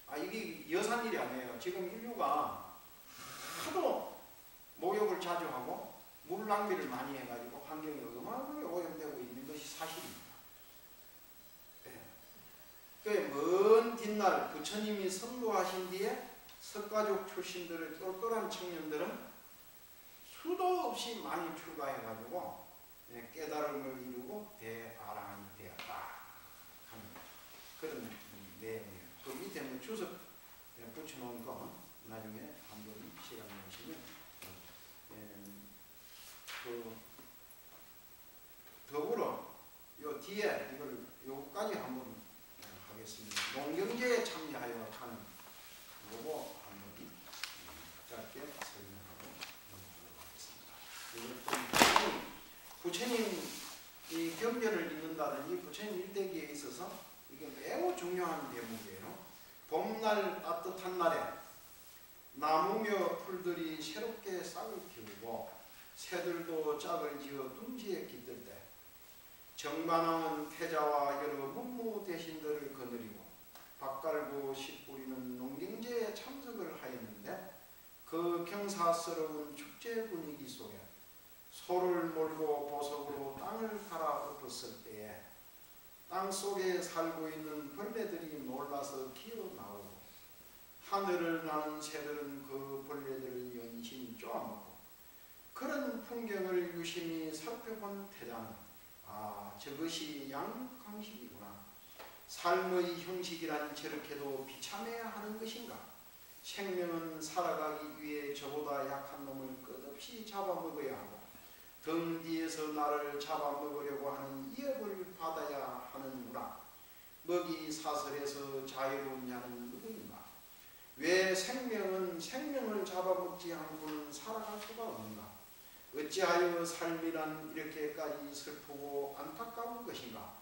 아 이게 여산 일이 아니에요. 지금 인류가 하도 목욕을 자주 하고 물 낭비를 많이 해가지고 환경이 어마어마하게 오염되고 있는 것이 사실입니다. 먼 뒷날 부처님이 선도하신 뒤에 석가족 출신들의 똘똘한 청년들은 수도 없이 많이 출가해가지고 깨달음을 이루고 대아라한이 되었다 하는 그런 내용이에요. 그 밑에 뭐 주석 붙여놓은 거 나중에 한번 시간 내시면 더불어 요 뒤에 이걸 요까지 한번 하겠습니다. 농경제에 참여하여 하는 거고 한번 짧게 설명하고 넘어가겠습니다. 이것도 부처님 이 경전을 읽는다든지 부처님 일대기에 있어서 이게 매우 중요한 대목이에요. 봄날 따뜻한 날에 나무며 풀들이 새롭게 싹을 틔우고 새들도 짝을 지어 둥지에 깃들 때 정반왕은 태자와 여러 문무 대신들을 거느리고 밭갈고 씨 뿌리는 농경제에 참석을 하였는데 그 경사스러운 축제 분위기 속에 소를 몰고 보석으로 땅을 갈아엎었을 때에 땅 속에 살고 있는 벌레들이 놀라서 기어나오고 하늘을 나는 새들은 그 벌레들을 연신히 쪼아먹고 그런 풍경을 유심히 살펴본 태자는 아 저것이 양육강식이구나. 삶의 형식이란 저렇게도 비참해야 하는 것인가. 생명은 살아가기 위해 저보다 약한 놈을 끝없이 잡아먹어야 하고 등 뒤에서 나를 잡아먹으려고 하는 위협을 받아야 하는구나. 먹이 사슬에서 자유로운 자는 누구인가. 왜 생명은 생명을 잡아먹지 않고는 살아갈 수가 없는가. 어찌하여 삶이란 이렇게까지 슬프고 안타까운 것인가.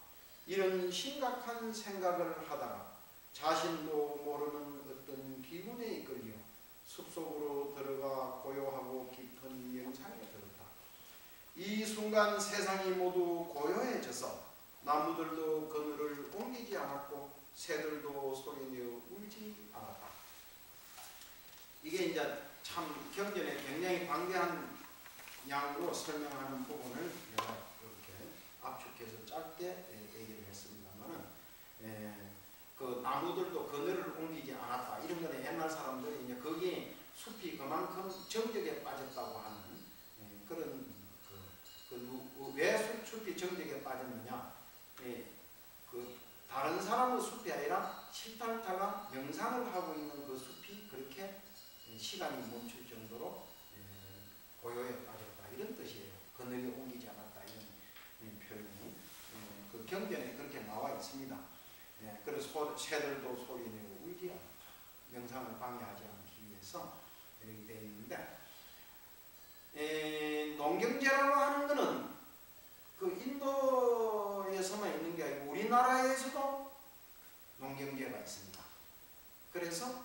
이런 심각한 생각을 하다가 자신도 모르는 어떤 기분에 이끌려 숲속으로 들어가 고요하고 깊은 명상에 들었다. 이 순간 세상이 모두 고요해져서 나무들도 그늘을 옮기지 않았고 새들도 소리내어 울지 않았다. 이게 이제 참 경전에 굉장히 방대한 양으로 설명하는 부분을 내가 이렇게 압축해서 짧게 얘기를 했습니다만은 그 나무들도 그늘을 옮기지 않았다. 이런 거는 옛날 사람들이 이제 거기 숲이 그만큼 정적에 빠졌다고 하는 그런 왜 숲이 정적에 빠졌느냐? 그 다른 사람의 숲이 아니라 실타르타가 명상을 하고 있는 그 숲이 그렇게 시간이 멈출 정도로 고요에 빠졌다 이런 뜻이에요. 그늘이 옮기지 않았다 이런 표현이 그 경전에 그렇게 나와 있습니다. 그래서 새들도 소리내고 울지 않았다. 명상을 방해하지 않기 위해서 이렇게 되어 있는데 농경제라고 하는 것은 그 인도에서만 있는 게 아니고 우리 우리나라에서도 농경제가 있습니다. 그래서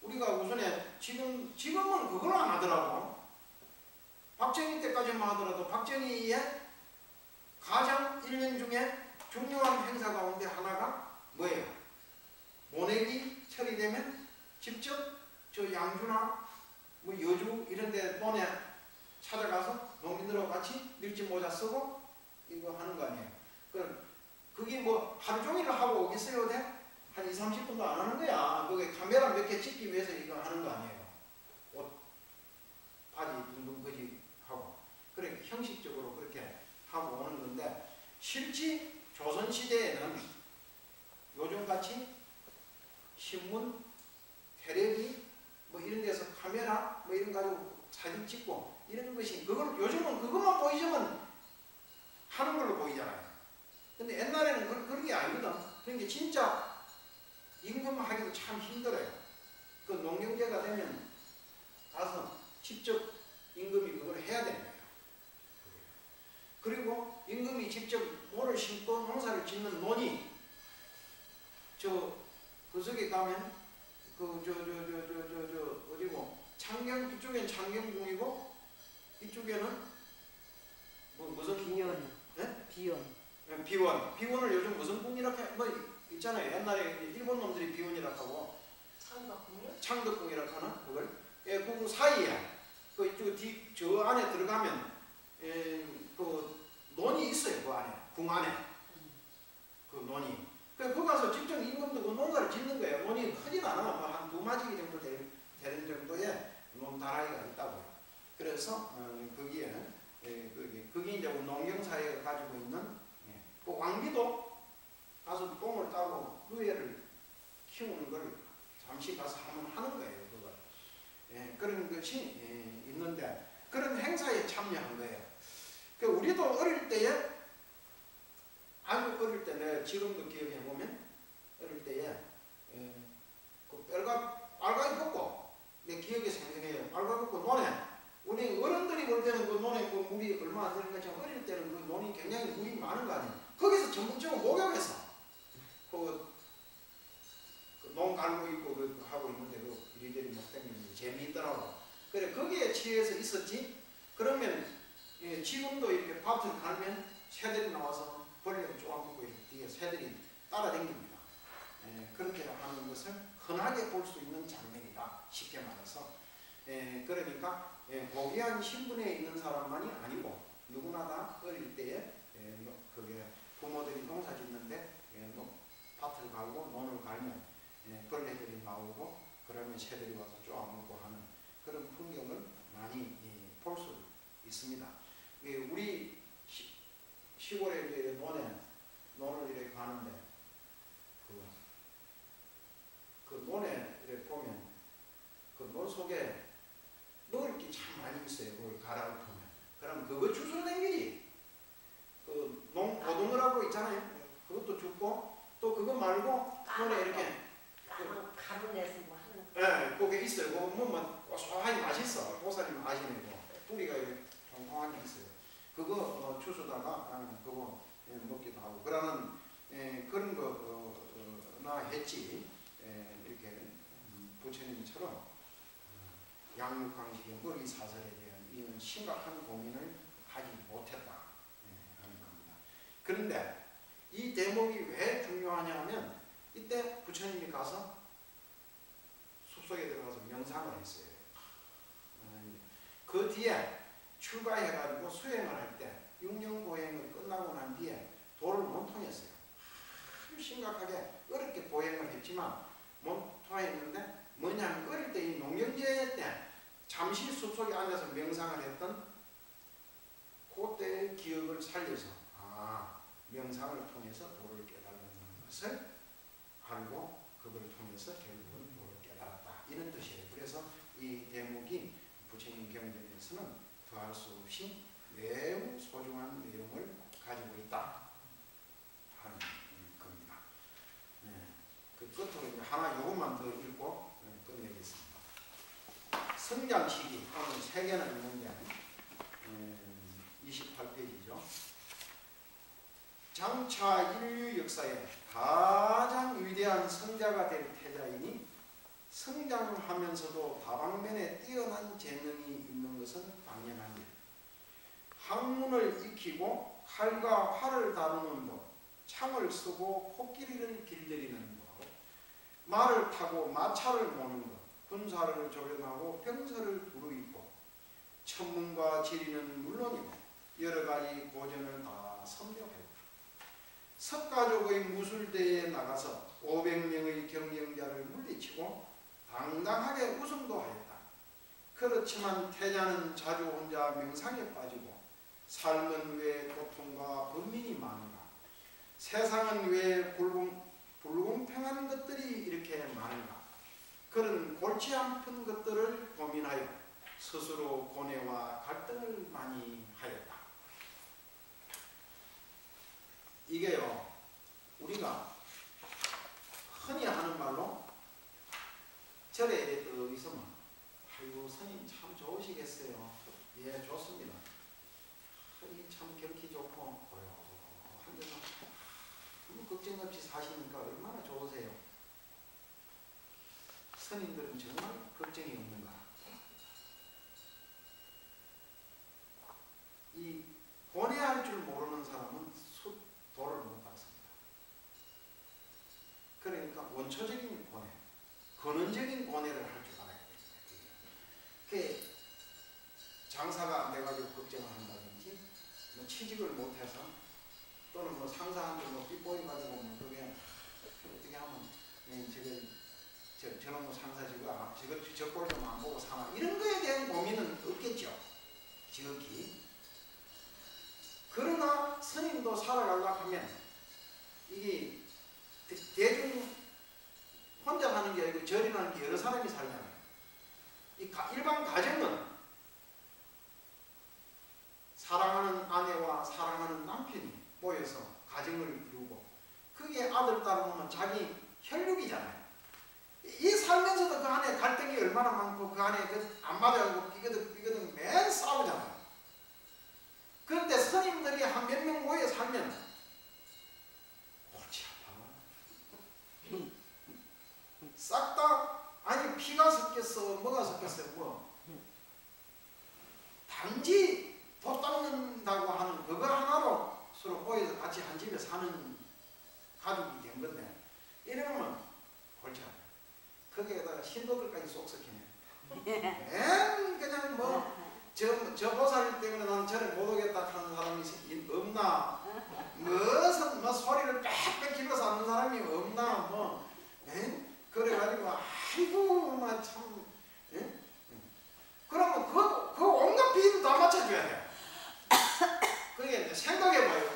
우리가 우선에 지금은 그걸 안 하더라고. 박정희 때까지만 하더라도 박정희의 가장 1년 중에 중요한 행사 가운데 하나가 뭐예요? 모내기 처리되면 직접 저 양주나 뭐 여주 이런 데 논에 찾아가서 농민들하고 같이 밀짚 모자 쓰고 이거 하는 거 아니에요. 그게 뭐 하루 종일 하고 오겠어요? 한 20, 30분도 안 하는 거야. 그게 카메라 몇 개 찍기 위해서 이거 하는 거 아니에요. 옷, 바지, 둥둥 거지 하고. 그래 형식적으로 그렇게 하고 오는 건데 실제 조선시대에는 요즘같이 신문, 텔레비 뭐 이런 데서 카메라 뭐 이런 거 가지고 사진 찍고 이런 것이 그걸 요즘은 그것만 보이지만 하는 걸로 보이잖아요. 근데 옛날에는 그런 게 아니거든. 그러니까 진짜 임금하기도 참 힘들어요. 그 농경제가 되면 가서 직접 임금이 그걸 해야 되는 거예요. 그리고 임금이 직접 모를 심고 농사를 짓는 논이 그 속에 가면 어디고 창경 이쪽엔 창경궁이고 이쪽에는 무슨 비원. 네? 비원. 비원을 요즘 무슨 궁이라고 뭐 있잖아요. 옛날에 일본 놈들이 비원이라고 하고 창덕궁이요? 창덕궁이라고 하나 그걸 그 사이에 그 이쪽 저 안에 들어가면 그 논이 있어요. 그 안에 궁 안에 그 논이. 그거 가서 직접 임금도 그 농사를 짓는 거예요. 논이 크진 않아. 뭐 한 2마지기 정도 되는 정도의 논다라이가 있다고요. 그래서 거기에 그게 이제 농경사회가 가지고 있는 그 왕비도 가서 똥을 따고 누에를 키우는 걸 잠시 가서 한번 하는 거예요. 그걸. 그런 것이 있는데 그런 행사에 참여한 거예요. 우리도 어릴 때에 아주 어릴 때 내가 지금도 기억해 보면 어릴 때에 그 빨가이 벗고 내 기억에 생생해요. 빨가이 벗고 논에 우리 어른들이 볼 때는 그 논에 그 물이 얼마 안 되는 것처럼 어릴 때는 그 논이 굉장히 물이 많은 거 아니에요. 거기서 전문적으로 목욕해서 농 갈고 있고 하고 있는데 이리저리 못 다니는데 재미있더라고. 그래 거기에 취해서 있었지. 그러면 지금도 이렇게 밭을 갈면 새들이 나와서 벌레를 쪼아먹고 이렇게 뒤에 새들이 따라다닙니다. 그렇게 하는 것을 흔하게 볼 수 있는 장면이다. 쉽게 말해서. 그러니까 고귀한 신분에 있는 사람만이 아니고 누구나 다 어릴 때에 그게 부모들이 농사 짓는데 밭을 갈고 논을 갈면 벌레들이 나오고 그러면 새들이 와서 쪼아먹고 하는 그런 풍경을 많이 볼 수 있습니다. 우리 시골에 이제 논을 이렇게 가는데 그 논에 이렇게 보면 그 논 속에 먹을 게 참 많이 있어요. 그걸 가라를 보면. 그럼 그거 주스로 댕기지. 그 고등어라고 있잖아요. 그것도 줍고 또 그거 말고 논에 이렇게 가루 내서 뭐 하는. 그게 있어요. 그거 먹으면 고소하니 맛있어. 고사리 맛이 내고 뿌리가 통통한 게 있어요. 그거 주스다가 그거 먹기도 하고 그러는 그런 거나 했지. 이렇게 부처님처럼 양육강식의 머리 사설에 대한 이런 심각한 고민을 하지 못했다 하는 겁니다. 그런데 이 대목이 왜 중요하냐 하면 이때 부처님이 가서 숲속에 들어가서 명상을 했어요. 그 뒤에 출가해가지고 수행을 할 때 6년 보행을 끝나고 난 뒤에 도를 못 통했어요. 아주 심각하게 어렵게 보행을 했지만 못 통했는데 뭐냐면 어릴 때 이 농경제 때 잠시 숲속에 앉아서 명상을 했던 그때의 기억을 살려서 명상을 통해서 도를 깨달는 것을 알고 그걸 통해서 결국은 도를 깨달았다. 이런 뜻이에요. 그래서 이 대목이 부처님 경전에서는 더할 수 없이 매우 소중한 내용을 가지고 있다 하는 겁니다. 그 끝으로 이제 하나 요것만 더 읽고 끝내겠습니다. 성장시기 오늘 3개나 있는데 28페이지죠. 장차 인류 역사에 가장 위대한 성자가 될 태자이니 성장하면서도 다방면에 뛰어난 재능이 있는 것은 당연한 일. 학문을 익히고 칼과 활을 다루는 법, 창을 쓰고 코끼리를 길들이는 법, 말을 타고 마차를 모는 것, 군사를 조련하고 병서를 두루입고 천문과 지리는 물론이고 여러 가지 고전을 다 선벽하였다. 석가족의 무술대회에 나가서 500명의 경쟁자를 물리치고 당당하게 우승도 하였다. 그렇지만 태자는 자주 혼자 명상에 빠지고 삶은 왜 고통과 번민이 많은가? 세상은 왜 불공평한 것들이 이렇게 많은가? 그런 골치 아픈 것들을 고민하여 스스로 고뇌와 갈등을 많이 하였다. 이게요, 우리가 흔히 하는 말로 절에 또 있으면 아이고 스님 참 좋으시겠어요. 예, 좋습니다. 참 경기 좋고 한 데서 아무 걱정 없이 사시니까 얼마나 좋으세요. 스님들은 정말 걱정이 없는가. 이 고뇌할 줄 모르는 사람은 도를 못 닦습니다. 그러니까 원초적인 고뇌, 근원적인 고뇌를 할 줄 알아야 됩니다. 그 장사가 안 돼가지고 걱정을 한다든지, 뭐 취직을 못해서, 또는 뭐 상사한테 뭐 삐뽀해가지고 뭐 그게 어떻게 하면 저런 뭐 상사 저 꼴 좀 안 보고 사나 이런 거에 대한 고민은 없겠죠. 지극히. 그러나 스님도 살아가려고 하면 이게 대중 혼자 가는 게 아니고 절이라는 게 여러 사람이 살잖아요. 일반 가정은 사랑하는 아내와 사랑하는 남편이 모여서 가정을 이루고 그게 아들, 딸 보면 자기 혈육이잖아요. 이 살면서도 그 안에 갈등이 얼마나 많고 그 안에 안 맞아가고 삐거덕 매일 싸우잖아요. 그런데 스님들이 한 몇 명 모여 살면 골치 아파. 싹 다 아니 피가 섞였어 뭐가 섞였어요 뭐. 단지 도 닦는다고 하는 그거 하나로 서로 모여서 같이 한 집에 사는 가족이 된 건데 이러면 골치 아파요. 거기에다가 신도들까지 쏙 섞이네. 그냥 뭐 저 보살 때문에 난 절에 못 오겠다 하는 사람이 없나? 무슨 뭐 소리를 빽빽 길어서 하는 사람이 없나? 뭐 그래가지고 아이고 막 참. 그러면 그 온갖 비위를 다 맞춰줘야 돼. 그게 이제 생각해봐요.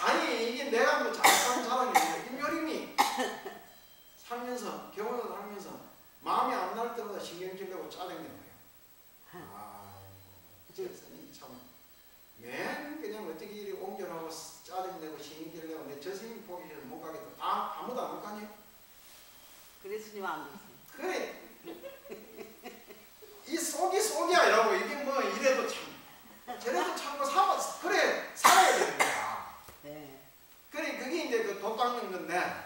아니 이게 내가 뭐 잘하는 사람이 아니야. 임요림이 살면서 경험을 하면서 마음에 안 날 때마다 신경질 내고 짜증내는 거예요. 스님이 참 맨 그냥 어떻게 이리 옹졸하고 짜증내고 신경질 내고 내 저 스님 보기 전에 못 가겠다. 아무도 안 못 가니? 그래 스님 안 됐어요. 그래. 이 속이야 이라고 이게 뭐 이래도 참 저래도 참고 그래 살아야 되는 거야. 네. 그래 그게 이제 그 도 닦는 건데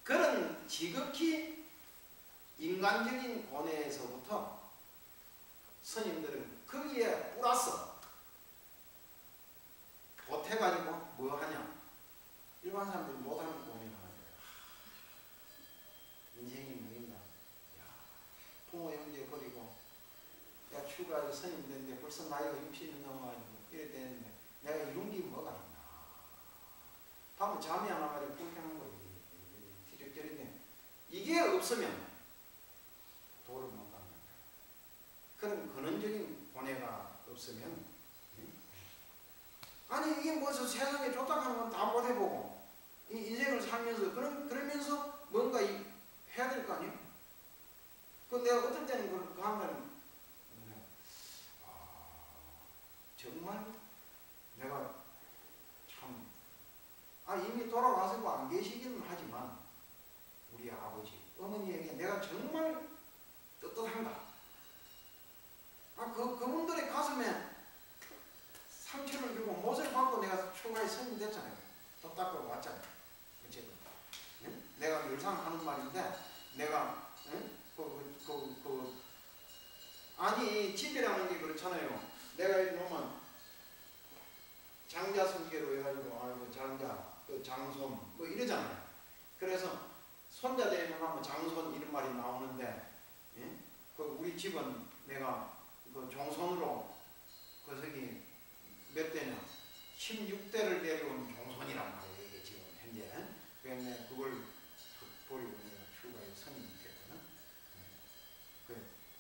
그런 지극히 인간적인 고뇌에서부터 스님들은 거기에 플러스 보태가지고 뭐 하냐 일반 사람들이 못하는 고뇌가 하죠. 인생이 뭐인가. 부모 형제 버리고 야 추가 스님 됐는데 벌써 나이가 60이 넘어가지고 이래 되는데 내가 이룬 게 뭐가 있나. 밤에 잠이 안 와가지고 불편한 거지. 뒤적거리네. 이게 없으면 도를 못 닦는 거야. 그런 근원적인 고뇌가 없으면 아니 이게 무슨 세상에 좋다고 하는 건 다 못해보고 이 인생을 살면서 그러면서 뭔가 해야 될 거 아니에요? 그 내가 어떨 때는 그 한번 정말 내가 참 이미 돌아가시고 안 계시기는 하지만 우리 아버지 어머니에게 내가 정말 떳떳한가. 그분들의 가슴에 상처를 주고 못을 받고 내가 추가에 나라의 선이 됐잖아요. 또 닦고 왔잖아요. 어쨌든 내가 늘상 하는 말인데 내가 아니 집이라는 게 그렇잖아요. 내가 이놈은 장자 성계로 해가지고 아이고 장자 그 장손 뭐 이러잖아요. 그래서 손자 대면 하면 장손 이런 말이 나오는데 그 우리 집은 내가 그 종손으로 그 저기 몇 대냐 16대를 내려온 종손이란 말이에요. 이게 지금 현재 그런데 그걸 버리고 내가 출가해 선임이 됐거든.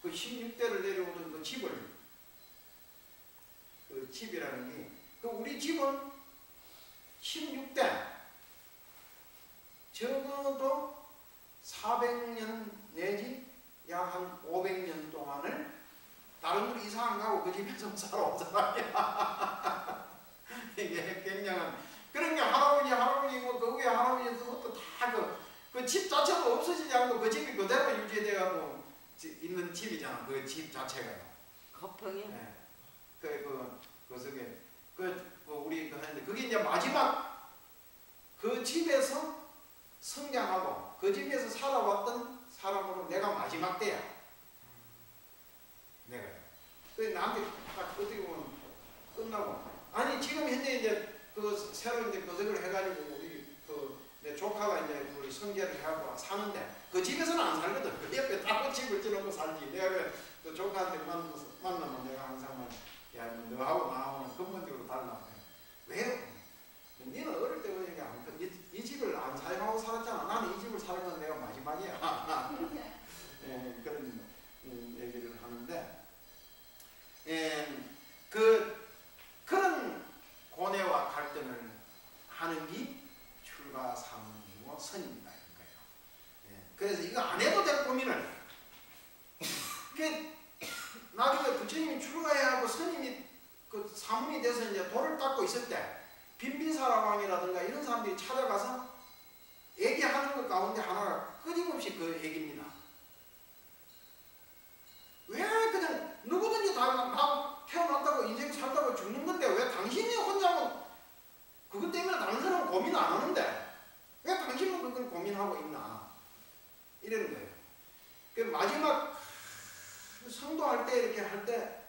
그 16대를 내려오던 그 집을 그 집이라는 게 그 우리 집은 16대 적어도 400년 내지 약 한 500년 동안을 다른 데 이사 안 가고 그 집에서 살아온 사람이야. 이게 굉장한 그런 게 할아버지고 그 위에 할아버지부터 다 그 집 자체가 없어지지 않고 그 집이 그대로 유지돼가고 있는 집이잖아. 그 집 자체가. 거평이? 네. 우리 하는데 그게 이제 마지막 그 집에서 성장하고 그 집에서 살아왔던 사람으로 내가 마지막 때야. 내가. 그래 나한테 딱 어떻게 보면 끝나고. 아니 지금 현재 이제 그 새로 이제 거적을 해가지고 우리 내 조카가 이제 우리 성계를 해갖고 사는데 그 집에서는 안 살거든. 그 옆에 따로 집을 지어놓고 살지. 내가 그 조카한테 만나면 내가 항상 말, 야, 너하고 나하고는 근본적으로 달라. 왜요? 너는 어릴 때부터 얘기 안 해. 이 집을 안 사용하고 살았잖아. 나는 이 집을 살면 내가 마지막이야. 그런 얘기를 하는데, 그런 고뇌와 갈등을 하는 게 출가 사문이고 선임이다 이런 거예요. 그래서 이거 안 해도 될 고민을 나중에 부처님이 출가해야 하고 스님이 그 사문이 돼서 이제 돌을 닦고 있을 때 빈비사라왕이라든가 이런 사람들이 찾아가서 얘기하는 것 가운데 하나가 끊임없이 그 얘기입니다. 왜 그냥 누구든지 다 태어났다고 인생 살다고 죽는 건데 왜 당신이 혼자만 그것 때문에 다른 사람은 고민 안 하는데 왜 당신은 그걸 고민하고 있나 이러는 거예요. 그 마지막 성도할 때 이렇게 할 때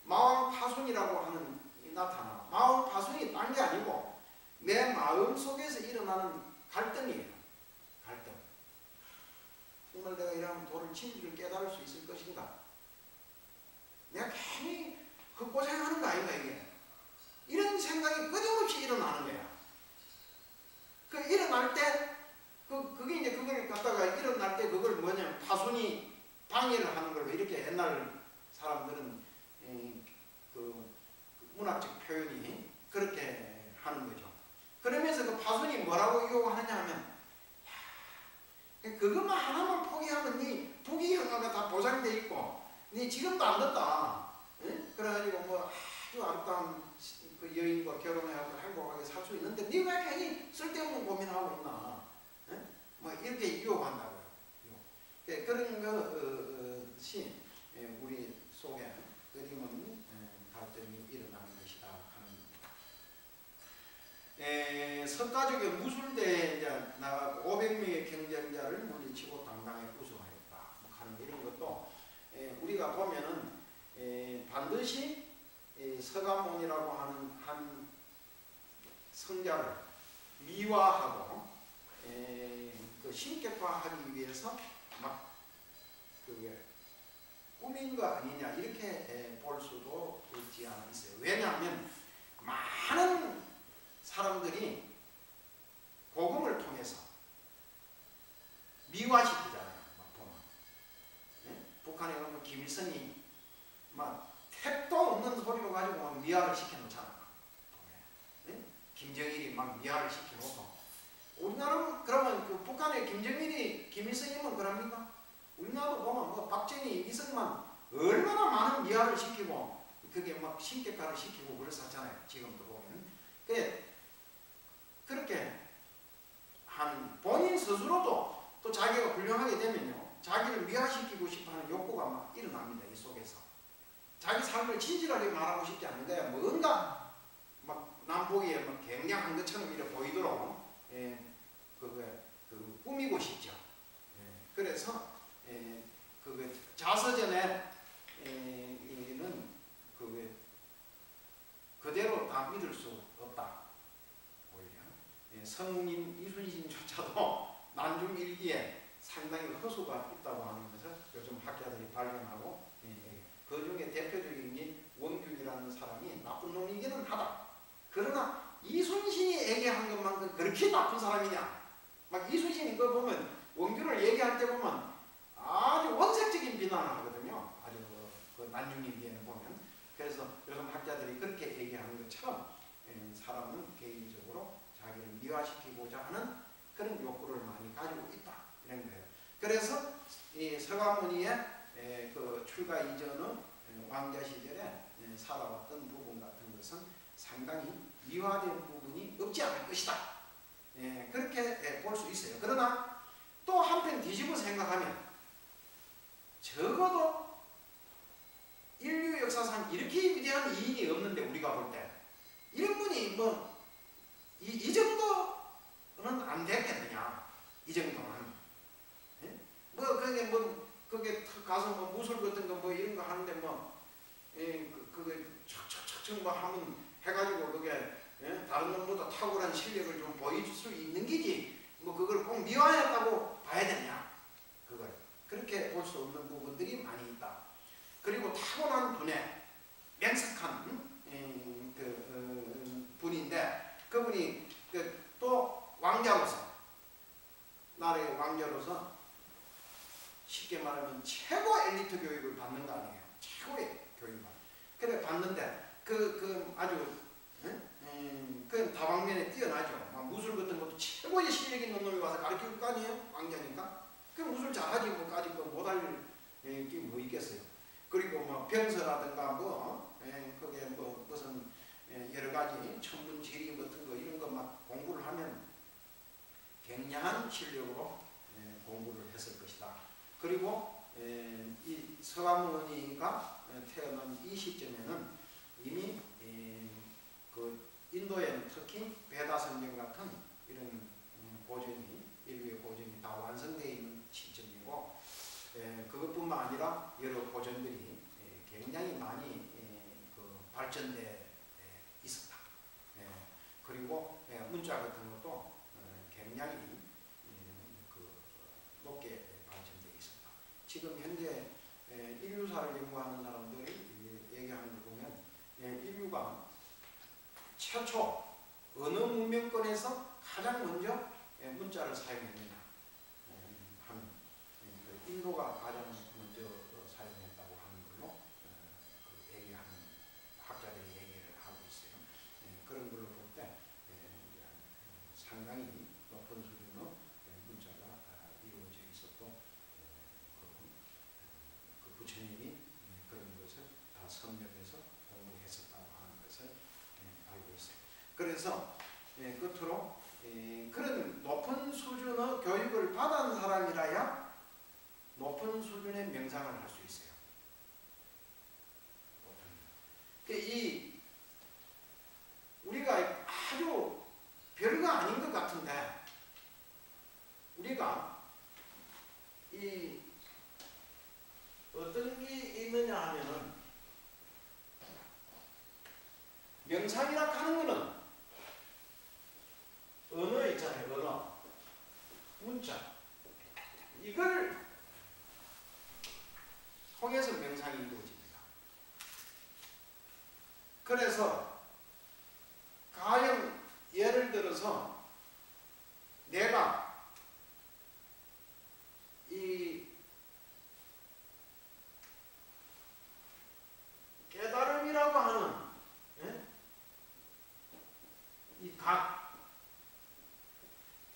마왕파순이라고 하는 나타나. 마왕파순이 딴 게 아니고 내 마음 속에서 일어나는 갈등이에요. 갈등. 정말 내가 이러면 도를 진리를 깨달을 수 있을 것인가? 내가 괜히 헛고생하는 거 아닌가 이게? 이런 생각이 끊임없이 일어나는 거야. 그 일어날 때 그게 이제 그걸 갖다가 일어날 때 그걸 뭐냐면 파순이 방해를 하는 걸로 이렇게 옛날 사람들은 그 문학적 표현이 그렇게 하는 거죠. 그러면서 그 파순이 뭐라고 요구하느냐 하면 그것만 하나만 포기하면 네 부귀영화가 다 보장돼 있고 네 지금도 안 됐다. 그래가지고 뭐 아주 아름다운 그 여인과 결혼해서 행복하게 살 수 있는데 네 왜 괜히 쓸데없는 고민하고 있나? 뭐 이렇게 유혹한다고요. 그런 것이 우리 속에 끊임없는 갈등이 일어나는 것이다 하는 겁니다. 석가족의 무술대에 이제 나가고 500명의 경쟁자를 물리치고 당당하게 우승하였다 하는 이런 것도 우리가 보면은 반드시 서가모니라고 하는 한 성자를 미화하고 그 신격화하기 위해서 막 그게 꾸민 거 아니냐 이렇게 볼 수도 없지 않아 있어요. 왜냐하면 많은 사람들이 복음을 통해서 미화시키잖아요. 막 보면 북한에 가면 김일성이 막 택도 없는 소리로 가지고 막 미화를 시켜놓잖아. 김정일이 막 미화를 시켜놓고 우리나라는 그러면 그 북한의 김정일이 김일성이면 그럽니까? 우리나라도 보면 뭐 박정희, 이승만 얼마나 많은 미화를 시키고 그게 막 신격화를 시키고 그랬었잖아요. 지금도 보면 그렇게 하는 본인 스스로도 또 자기가 훌륭하게 되면요 자기를 미화시키고 싶어하는 욕구가 막 일어납니다. 이 속에서 자기 삶을 진실하게 말하고 싶지 않은데 뭔가 막 남보기에 뭐 굉장한 것처럼 이렇게 보이도록 꾸미고 싶죠. 그래서 자서전에 이는 그대로 다 믿을 수 없다. 오히려 성인 이순신조차도 난중일기에 상당히 허수가 있다고 하는 것을 요즘 학자들이 발견하고, 그 중에 대표적인 게 원균이라는 사람이 나쁜 놈이기는 하다. 그러나 이순신이 얘기한 것만큼 그렇게 나쁜 사람이냐? 막 이순신이 그 보면 원균을 얘기할 때 보면 아주 원색적인 비난을 하거든요. 아주 그 난중일기에는 보면. 그래서 요즘 학자들이 그렇게 얘기하는 것처럼 사람은 개인적으로 자기를 미화시키고자 하는 그런 욕구를 많이 가지고 있다, 이런 거예요. 그래서 이 서가모니의 그 출가 이전의 왕자 시절에 살아왔던 부분 같은 것은 상당히 미화된 부분이 없지 않을 것이다. 그렇게 볼 수 있어요. 그러나 또 한편 뒤집어 생각하면 적어도 인류 역사상 이렇게 위대한 이인이 없는데, 우리가 볼 때 이런 분이 뭐 이 정도는 안 됐겠느냐, 이 정도는. 뭐 그게 가서 뭐 무술 같은 거 뭐 이런 거 하는데 뭐 그게 척척척척 뭐 하면 해가지고 그게 다른 놈보다 탁월한 실력을 좀 보여줄 수 있는 기지, 뭐 그걸 꼭 미화했다고 봐야 되냐, 그걸 그렇게 볼 수 없는 부분들이 많이 있다. 그리고 타고난 분에 명석한 분인데, 그분이 또 왕자로서, 나라의 왕자로서 쉽게 말하면 최고 엘리트 교육을 받는 거 아니에요. 최고의 교육을. 그래 받는데 아주 그 다방면에 뛰어나죠. 막 무술 같은 것도 최고의 실력 있는 놈이 와서 가르칠 거 아니에요. 왕자니까. 그 무술 잘하지 뭐까지 못할 게 뭐 있겠어요. 그리고 뭐 병서라든가 그게 뭐 무슨 여러 가지 천문 지리 같은 거 이런 거 막 공부를 하면 굉장한 실력으로 공부를 했을 것이다. 그리고 이 서가모니가 태어난 이 시점에는 이미 그 인도에는 특히 베다 성경 같은 이런 고전이, 인류의 고전이 다 완성되어 있는 시점이고, 그것뿐만 아니라 여러 고전들이 굉장히 많이 발전돼 있었다. 그리고 문자 같은 것도 굉장히 높게 발전돼 있었다. 지금 현재 인류사를 연구하는 사람들이 얘기하는 걸 보면 인류가 최초 어느 문명권에서 가장 먼저 문자를 사용했느냐 하는, 인도가 가장 먼저 사용했다고 하는 걸로 얘기하는 학자들이 얘기를 하고 있어요. 그런 걸로 볼 때 상당히 높은 수준의 문자가 이루어져 있었고, 그 부처님이 그런 것을 다 섭렵해서 공부했었다고 하는 것을 알고 있어요. 그래서 끝으로 그런 높은 수준의 교육을 받은 사람이라야 높은 수준의 명상을 할 수 있어요. 우리가 아주 별거 아닌 것 같은데, 우리가 어떤 게 있느냐 하면은, 명상이라 하는 거는 언어 있잖아요. 언어, 문자, 이걸 통해서 명상이 이루어집니다. 그래서 가령 예를 들어서 내가 이 깨달음이라고 하는 이 각,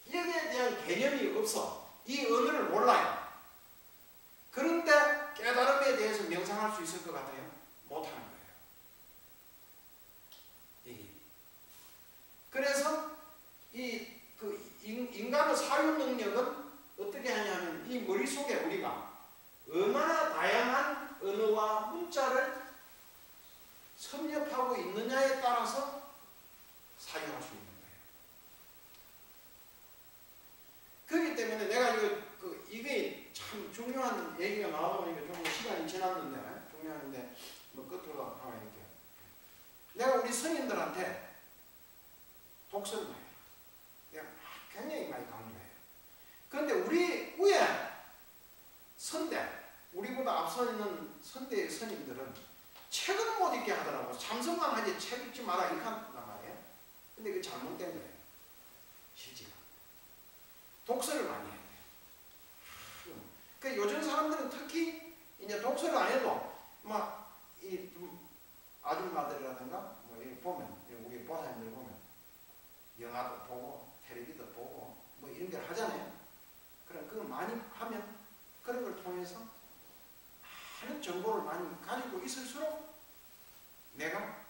여기에 대한 개념이 없어. 이 언어를 몰라요. 그런데 깨달음에 대해서 명상할 수 있을 것 같아요? 못하는 거예요. 그래서 인간의 사유 능력은 어떻게 하냐면, 이 머릿속에 우리가 얼마나 다양한 언어와 문자를 섭렵하고 있느냐에 따라서 사유할 수 있는 거예요. 그렇기 때문에 내가 이게 참 중요한 얘기가 나오다 보니까 좀 시간이 지났는데 중요한데 뭐 끝으로 하나 이렇게 내가 우리 성인들한테 독서를 많이 해요. 내가 굉장히 많이 강조해요. 그런데 우리 위에 선대 우리보다 앞서 있는 선대의 스님들은 책을 못 읽게 하더라고. 참선만 하지 책 읽지 마라 이렇게 한단 말이에요. 근데 그게 잘못된 거예요. 실제가. 독서를 많이 해야 돼요. 그 요즘 사람들은 특히 이제 독서를 안 해도 막이 아줌마들이라든가 뭐 이렇게 보면 우리 보살님들 보면 영화도 보고 텔레비도 보고 뭐 이런 걸 하잖아요. 그럼 그거 많이 하면 그런 걸 통해서 많은 정보를 많이 가지고 있을수록 내가